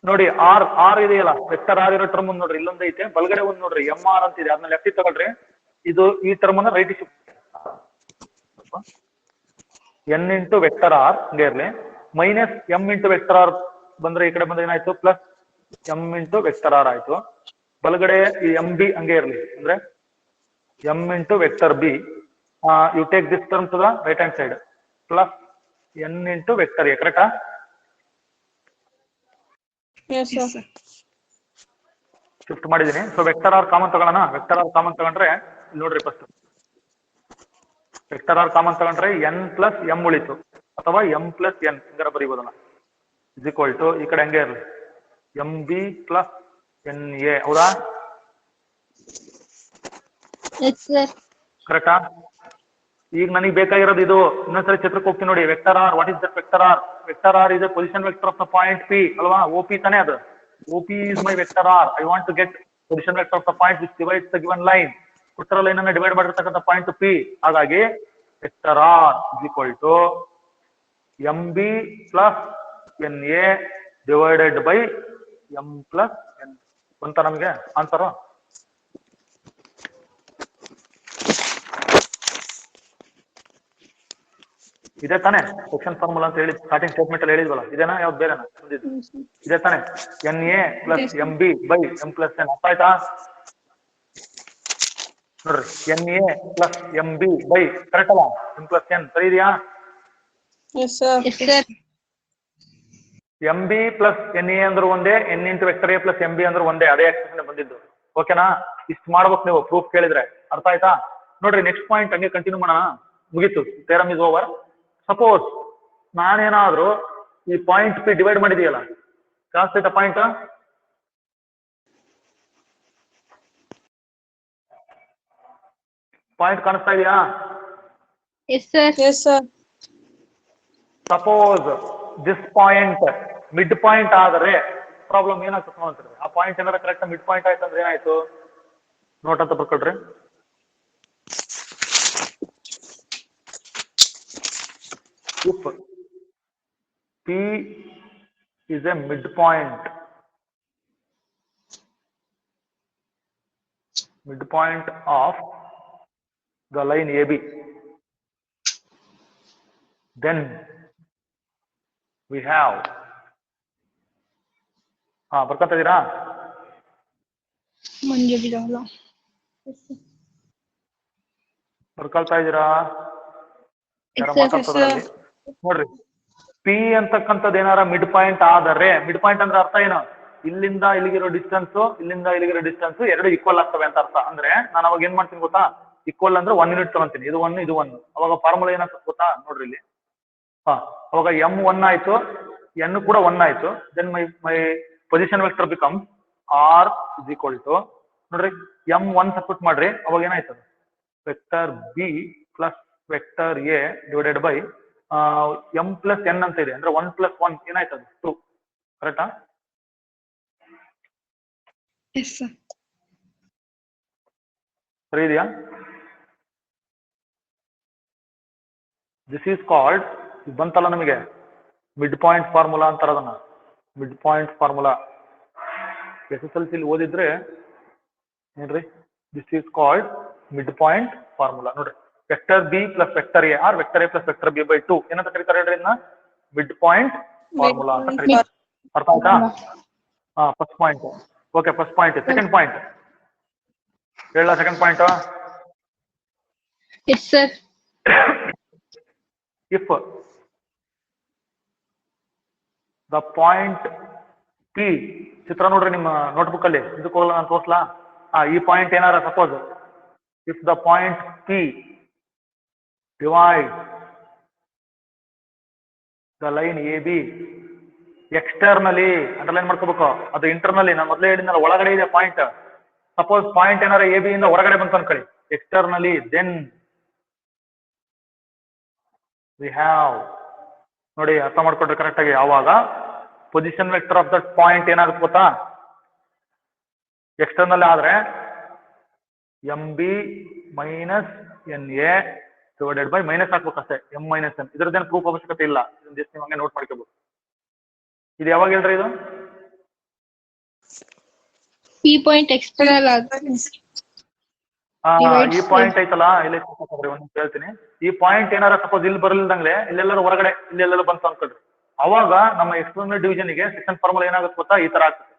ನೋಡಿ, ಆರ್ ಆರ್ ಇದೆಯಲ್ಲ, ವೆಕ್ಟರ್ ಆರ್ ಇರೋ ಟರ್ಮ್ ನೋಡ್ರಿ, ಇಲ್ಲೊಂದ್ ಐತೆ ಬಲಗಡೆ ಒಂದ್ ನೋಡ್ರಿ, ಎಂ ಆರ್ ಅಂತಿದೆ, ಅದನ್ನ ಲೆಫ್ಟ್ ತಗೊಳ್ರಿ. ಇದು ಈ ಟರ್ಮ್ ಅನ್ನ right shift. N into vector R ಹಂಗೆ ಇರ್ಲಿ, minus M into vector R ಬಂದ್ರೆ ಈ ಕಡೆ ಬಂದ್ರೆ ಏನಾಯ್ತು, plus M into vector R ಆಯ್ತು. ಬಲಗಡೆ ಈ ಎಂ ಬಿ ಹಂಗೆ ಇರ್ಲಿ, ಅಂದ್ರೆ M into vector B. You take this term to the right hand side, plus N into vector A. ಕರೆಕ್ಟಾ? Yes, sir. Yes, sir. Shift ಮಾಡಿದೀನಿ. ಸೊ ವೆಕ್ಟರ್ ಆರ್ ಕಾಮನ್ ತಗೊಳ್ಳೋಣ. Vector R common ತಗೊಂಡ್ರೆ ಇಲ್ಲಿ ನೋಡ್ರಿ, first vector R common ತಗೊಂಡ್ರೆ N plus M ಉಳಿತು, ಅಥವಾ M plus N ಹಿಂಗಾರ ಬರೀಬೋದಲ್ಲ. ಇಸ್ ಈಕ್ವಲ್ ಟು ಈ ಕಡೆ ಹಂಗೆ ಇರಲಿ, M B plus N A. ಹೌದಾ? Yes, sir. ಕರೆಕ್ಟಾ? ಈಗ ನನಗೆ ಬೇಕಾಗಿರೋದು ಇದು. ಇನ್ನೊಂದ್ಸರಿ ಚಿತ್ರಕ್ಕೆ ಹೋಗ್ತೀನಿ ನೋಡಿ. Vector R, what is that vector R? Vector R is a position vector of the point P ಅಲ್ವಾ? ಓ ಪಿ ತಾನೇ ಅದು. O P is my vector R. I want to get position vector of the point which divides the given line. ಕೊಟ್ಟಿರೋ line ಅನ್ನ divide ಮಾಡಿರ್ತಕ್ಕಂಥ point P. ಹಾಗಾಗಿ vector R is equal to M B plus N A divided by M plus N. ಬಂತ ನಮಗೆ answer? ಇದೇ ತಾನೆ section formula ಅಂತ ಹೇಳಿ ಸ್ಟಾರ್ಟಿಂಗ್ ಸ್ಟೇಟ್ಮೆಂಟ್ ಅಲ್ಲಿ ಹೇಳಿದ್ವಲ್ಲ, ಇದೇನಾ ಯಾವ್ದು ಬೇರೆನಾ? ಇದೇ ತಾನೆ, N A plus M B by M plus N. ಅರ್ಥ ಆಯ್ತಾ? ನೋಡ್ರಿ, N A plus M B by, correct ಅಲ್ಲ? ಎಂ ಪ್ಲಸ್ ಎನ್ ಸರಿ ಇದೆಯಾ? Yes, sir. Yes, sir. M B plus N A ಅಂದ್ರೆ ಒಂದೇ, N into vector A plus M B ಅಂದ್ರೆ ಒಂದೇ, ಅದೇ ಎಕ್ಸ್ಪ್ರೆಷನ್ ಬಂದಿದ್ದು. ಓಕೆನಾ? ಇಷ್ಟು ಮಾಡ್ಬೇಕು ನೀವು ಪ್ರೂಫ್ ಕೇಳಿದ್ರೆ. ಅರ್ಥ ಆಯ್ತಾ? ನೋಡ್ರಿ, ನೆಕ್ಸ್ಟ್ ಪಾಯಿಂಟ್ ಹಂಗೆ ಕಂಟಿನ್ಯೂ ಮಾಡೋಣ. ಮುಗೀತು, ಥಿಯರಮ್ ಇಸ್ ಓವರ್. ಸಪೋಸ್ ನಾನೇನಾದ್ರೂ ಈ ಪಾಯಿಂಟ್ ಪಿ ಡಿವೈಡ್ ಮಾಡಿದೀಯಲ್ಲ, ಕಾಣಿಸ್ತೈತಾ ಪಾಯಿಂಟ್? ಪಾಯಿಂಟ್ ಕಾಣಿಸ್ತಾ ಇದೆಯಾ? Yes, sir. Yes, sir. Suppose this point midpoint ಆದರೆ ಪ್ರಾಬ್ಲಮ್ ಏನಾಗ್ತದೆ ನೋಡ್ತಾರೆ. ಆ ಪಾಯಿಂಟ್ ಏನಾರ ಕರೆಕ್ಟ್ ಮಿಡ್ ಪಾಯಿಂಟ್ ಆಯ್ತು ಅಂದ್ರೆ ಏನಾಯ್ತು ನೋಟ್ ಅಂತ ಬರ್ಕೊಳ್ರಿ. If P is a midpoint of the line AB, then we have ಬರ್ಕೊತಾ ಇದೀರಾ? ಮಂಜು ಬಿಡಲ್ಲ. ಬರ್ಕೊಳ್ತಾ ಇದೀರಾ? ಯಾರೋ Yes, sir. ಮಾತಾಡ್ತಿದಾರೆ ಅಲ್ಲಿ. ನೋಡ್ರಿ, ಪಿ ಅಂತಕ್ಕಂಥದ್ದು ಏನಾರ ಮಿಡ್ ಪಾಯಿಂಟ್ ಆದರೆ, ಮಿಡ್ ಪಾಯಿಂಟ್ ಅಂದ್ರೆ ಅರ್ಥ ಏನು? ಇಲ್ಲಿಂದ ಇಲ್ಲಿಗಿರೋ ಡಿಸ್ಟೆನ್ಸ್, ಇಲ್ಲಿಂದ ಇಲ್ಲಿಗಿರೋ ಡಿಸ್ಟೆನ್ಸ್ ಎರಡು ಈಕ್ವಲ್ ಆಗ್ತವೆ ಅಂತ ಅರ್ಥ. ಅಂದ್ರೆ ನಾನು ಅವಾಗ ಏನ್ ಮಾಡ್ತೀನಿ ಗೊತ್ತಾ? ಈಕ್ವಲ್ ಅಂದ್ರೆ 1 ಯೂನಿಟ್ ತಗೊಂತೀನಿ, ಇದು 1 ಇದು 1. ಅವಾಗ ಫಾರ್ಮುಲಾ ಏನಾಗ್ತದೆ ಗೊತ್ತಾ? ನೋಡ್ರಿ ಇಲ್ಲಿ, ಅವಾಗ ಎಂ 1 ಆಯ್ತು, ಎನ್ ಕೂಡ 1 ಆಯ್ತು. Then my position vector become R is equal to, ನೋಡ್ರಿ ಎಂ 1 ಸಬ್ಸ್ಟಿಟ್ಯೂಟ್ ಮಾಡ್ರಿ, ಅವಾಗ ಏನಾಯ್ತದೆ? Vector B plus vector A divided by M plus N ಅಂತ ಇದೆ ಅಂದ್ರೆ 1 + 1 ಏನಾಯ್ತು ಅದು 2 ಕರೆಕ್ಟಾ? Yes, sir. ಸರಿ ಇದೆಯಾ? ದಿಸ್ ಈಸ್ ಕಾಲ್ಡ್ ಬಂತಲ್ಲ ನಮಗೆ ಮಿಡ್ ಪಾಯಿಂಟ್ ಫಾರ್ಮುಲಾ ಅಂತಾರ ಅದನ್ನ. ಮಿಡ್ ಪಾಯಿಂಟ್ ಫಾರ್ಮುಲಾ SSLC ಓದಿದ್ರೆ ನೋಡ್ರಿ, this is called midpoint formula. ನೋಡ್ರಿ, vector B plus vector A or vector A plus vector B by 2 ಏನಂತ ಕರೀತಾರೆ ಹೇಳ್ರಿ ಇದನ್ನ? ಮಿಡ್ ಪಾಯಿಂಟ್ ಫಾರ್ಮುಲಾ ಅಂತ ಕರೀತಾರೆ. ಅರ್ಥ ಆಯ್ತಾ? ಹಾ, first point. Okay, first point. Second point ಹೇಳ. Second point, Yes, sir. if the point P, ಚಿತ್ರ ನೋಡ್ರಿ ನಿಮ್ಮ ನೋಟ್ಬುಕ್ ಅಲ್ಲಿ, ಇದಕ್ಕೆ ಹೋಗಲ್ಲ ನಾನು ತೋರ್ಸ್ಲಾ? ಈ ಪಾಯಿಂಟ್ ಏನಾರ suppose if the point P divide the line AB externally, underline ಮಾಡ್ಕೋಬೇಕು. ಅದು ಇಂಟರ್ನಲಿ, ನಾನು ಮೊದಲೇ ಹೇಳಿದ್ನಲ್ಲ ಒಳಗಡೆ ಇದೆ ಪಾಯಿಂಟ್. ಸಪೋಸ್ ಪಾಯಿಂಟ್ ಏನಾರ AB ಇಂದ ಹೊರಗಡೆ ಬಂತು ಅನ್ಕೊಳ್ಳಿ, ಎಕ್ಸ್ಟರ್ನಲಿ, ದೆನ್ ವಿ ಹ್ಯಾವ್, ನೋಡಿ ಅರ್ಥ ಮಾಡ್ಕೊಂಡ್ರೆ ಕರೆಕ್ಟ್ ಆಗಿ, ಯಾವಾಗ position vector of that point ಏನಾಗುತ್ತೆ ಗೊತ್ತಾ? ಎಕ್ಸ್ಟರ್ನಲ್ ಆದ್ರೆ MB minus NA divided by minus ಹಾಕ್ಬೇಕಷ್ಟೇ, M ಮೈನಸ್ N. ಇದ್ರದ್ದೇನು ಪ್ರೂಫ್ ಅವಶ್ಯಕತೆ ಇಲ್ಲ, ಜಸ್ಟ್ ನೀವು ಹಂಗೆ ನೋಟ್ ಮಾಡ್ಕೋಬಹುದು. ಇದು ಯಾವಾಗ ಹೇಳ್ರಿ ಇದು? P point external. ಈ ಪಾಯಿಂಟ್ ಐತಲ್ಲ, ಇಲ್ಲಿ ಒಂದು ಹೇಳ್ತೀನಿ. ಈ ಪಾಯಿಂಟ್ ಏನಾರ ಸಪೋಸ್ ಇಲ್ಲಿ ಬರಲಿಲ್ದಂಗ್ಲೆ ಇಲ್ಲೆಲ್ಲರೂ ಹೊರಗಡೆ ಇಲ್ಲೆಲ್ಲರೂ ಬಂತು ಅನ್ಕೊಳ್ರಿ, ಅವಾಗ ನಮ್ಮ ಎಕ್ಸ್ಟರ್ನಲ್ ಡಿವಿಷನ್ ಗೆ ಸೆಕ್ಷನ್ ಫಾರ್ಮುಲಾ ಏನಾಗುತ್ತೆ ಗೊತ್ತಾ? ಈ ತರ ಆಗ್ತದೆ.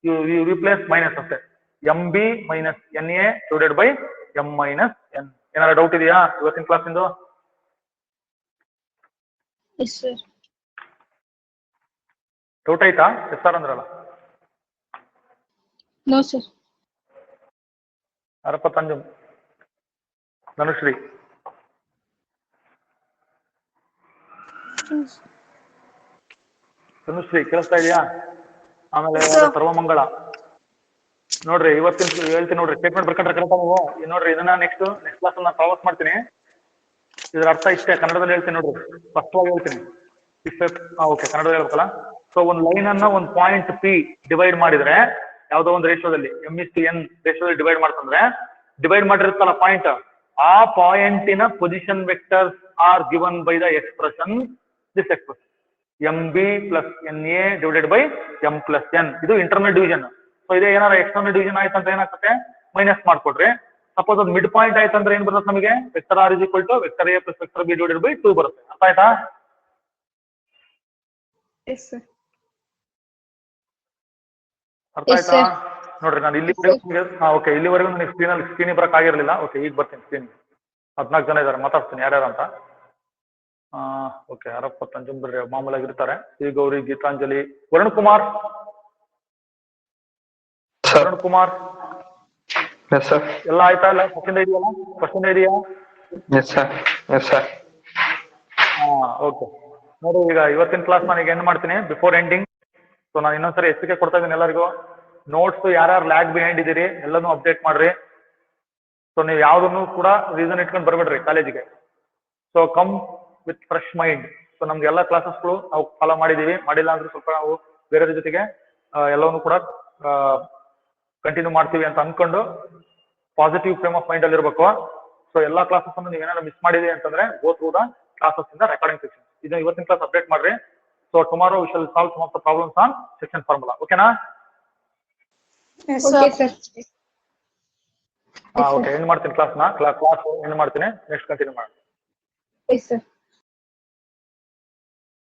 ಯು ರಿಪ್ಲೇಸ್ ಮೈನಸ್ ಅಷ್ಟೇ, MB minus NA divided by M minus N. ಏನಾರ ಡೌಟ್ ಇದೆಯಾ ಇವತ್ತಿನ ಕ್ಲಾಸ್ ಇಂದು? Yes, sir. ಡೌಟ್ ಆಯ್ತಾ? ಎಸ್ ಸರ್ ಅಂದ್ರಲ್ಲ. No, sir. ಅರಪ್ಪ ತಂಜುಮ್, ಧನುಶ್ರೀ, ಧನುಶ್ರೀ ಕೇಳಿಸ್ತಾ ಇದೆಯಾ? ಆಮೇಲೆ ಸರ್ವಮಂಗಳ. ನೋಡ್ರಿ ಇವತ್ತಿನ ಹೇಳ್ತೀನಿ ನೋಡ್ರಿ, ಸ್ಟೇಟ್ಮೆಂಟ್ ಬರ್ಕೊಂಡ್ರೆ ಕರೆಕ್ಟ್ ನೀವು ನೋಡ್ರಿ. ಇದನ್ನ ನೆಕ್ಸ್ಟ್ ಕ್ಲಾಸ್ ನಾನು ಫಾರ್ವರ್ಡ್ ಮಾಡ್ತೀನಿ. ಇದ್ರ ಅರ್ಥ ಇಷ್ಟೇ, ಕನ್ನಡದಲ್ಲಿ ಹೇಳ್ತೀನಿ ನೋಡ್ರಿ, ಸ್ಪಷ್ಟವಾಗಿ ಹೇಳ್ತೀನಿ. ಓಕೆ, ಕನ್ನಡದಲ್ಲಿ ಹೇಳ್ಬೇಕಲ್ಲ. ಸೊ ಒಂದು ಲೈನ್ ಅನ್ನ ಒಂದು ಪಾಯಿಂಟ್ P ಡಿವೈಡ್ ಮಾಡಿದ್ರೆ, ಯಾವ್ದೋ ಒಂದು ರೇಷಿಯೋದಲ್ಲಿ M:N ರೇಷಿಯೋದಲ್ಲಿ ಡಿವೈಡ್ ಮಾಡ್ತಂದ್ರೆ, ಡಿವೈಡ್ ಮಾಡಿರುತ್ತಲ್ಲ ಪಾಯಿಂಟ್, ಆ ಪಾಯಿಂಟಿನ position vectors are given by the expression, this expression MB plus NA divided by M plus N. ಇದು ಇಂಟರ್ನಲ್ ಡಿವಿಷನ್. ಸೊ ಇದೇ ಏನಾರ ಎಕ್ಸ್ಟರ್ನಲ್ ಡಿವಿಷನ್ ಆಯ್ತು ಅಂತ ಏನಾಗ್ತದೆ? ಮೈನಸ್ ಮಾಡ್ಕೊಡ್ರಿ. ಸಪೋಸ್ ಅದು ಮಿಡ್ ಪಾಯಿಂಟ್ ಆಯ್ತು ಅಂದ್ರೆ ಏನ್ ಬರುತ್ತೆ ನಮಗೆ? Vector R is equal to vector A plus vector B divided by 2 ಬರುತ್ತೆ. ಅರ್ಥ ಆಯ್ತಾ? Yes, sir. ಅರ್ಥ ಆಯ್ತಾ? ನೋಡ್ರಿ, ನಾನು ಓಕೆ, ಇಲ್ಲಿವರೆಗೂ ನನಗೆ ಸ್ಕ್ರೀನ್ ಬರಕ್ ಆಗಿರ್ಲಿಲ್ಲ. ಓಕೆ, ಈಗ ಬರ್ತೀನಿ ಸ್ಕ್ರೀನ್. 14 ಜನ ಇದಾರೆ, ಮಾತಾಡ್ತೀನಿ ಯಾರ್ಯಾರು ಅಂತ. ಓಕೆ, ಹರಪ್ಪ ತಂಜುಮ್ ಬರ್ರಿ, ಮಾಮೂಲಾಗಿರ್ತಾರೆ. ಶ್ರೀ ಗೌರಿ, ಗೀತಾಂಜಲಿ, ವರುಣ್ ಕುಮಾರ್. ವರುಣ್ ಕುಮಾರ್ ಎಲ್ಲ ಆಯ್ತಾ? ಇಲ್ಲ ಕ್ವಶನ್ ಇದೆಯಲ್ಲ? ಕ್ವಶನ್ ಇದೆಯಾ? ಓಕೆ, ನೋಡಿ ಈಗ ಇವತ್ತಿನ ಕ್ಲಾಸ್ ನಾನು ಈಗ ಏನ್ ಮಾಡ್ತೀನಿ, ಬಿಫೋರ್ ಎಂಡಿಂಗ್. ಸೊ ನಾನು ಇನ್ನೊಂದ್ಸರಿ ಎಚ್ಚರಿಕೆ ಕೊಡ್ತಾ ಇದ್ದೀನಿ ಎಲ್ಲರಿಗೂ. ನೋಟ್ಸ್ ಯಾರ್ಯಾರು ಲ್ಯಾಗ್ ಬಿಹೈಂಡ್ ಇದ್ದೀರಿ ಎಲ್ಲನೂ ಅಪ್ಡೇಟ್ ಮಾಡ್ರಿ. ಸೊ ನೀವು ಯಾವ್ದನ್ನು ಕೂಡ ರೀಸನ್ ಇಟ್ಕೊಂಡು ಬರ್ಬೇಡ್ರಿ ಕಾಲೇಜಿಗೆ. So come with fresh mind. So ನಮ್ಗೆ ಎಲ್ಲ ಕ್ಲಾಸಸ್ಗಳು ನಾವು ಫಾಲೋ ಮಾಡಿದೀವಿ, ಮಾಡಿಲ್ಲ ಅಂದ್ರೆ ಸ್ವಲ್ಪ ನಾವು ಬೇರೆಯವ್ರ ಜೊತೆಗೆ ಎಲ್ಲವನ್ನೂ ಕೂಡ ಕಂಟಿನ್ಯೂ ಮಾಡ್ತೀವಿ ಅಂತ ಅನ್ಕೊಂಡು ಪಾಸಿಟಿವ್ ಫ್ರೇಮ್ ಆಫ್ ಮೈಂಡ್ ಅಲ್ಲಿ ಇರಬೇಕು. ಸೊ ಎಲ್ಲಾ ಕ್ಲಾಸಸ್ ಅನ್ನು ನೀವೇನಾದ್ರು ಮಿಸ್ ಮಾಡಿದೆ ಅಂತಂದ್ರೆ ಗೋ ಥ್ರೂ ದ ಕ್ಲಾಸಸ್ ಇಂದ ರೆಕಾರ್ಡಿಂಗ್ ಸೆಕ್ಷನ್. ಇದನ್ನ ಇವತ್ತಿನ ಕ್ಲಾಸ್ ಅಪ್ಡೇಟ್ ಮಾಡ್ರಿ. So tomorrow we shall solve some of the problems on section formula. ಓಕೆನಾ? Yes, Okay, sir. sir. Okay, end ಮಾಡ್ತೀನಿ ಕ್ಲಾಸ್ನ. ಕ್ಲಾಸ್ ಎಂಡ್ ಮಾಡ್ತೀನಿ, ನೆಕ್ಸ್ಟ್ ಕಂಟಿನ್ಯೂ ಮಾಡೋಣ. Yes, sir.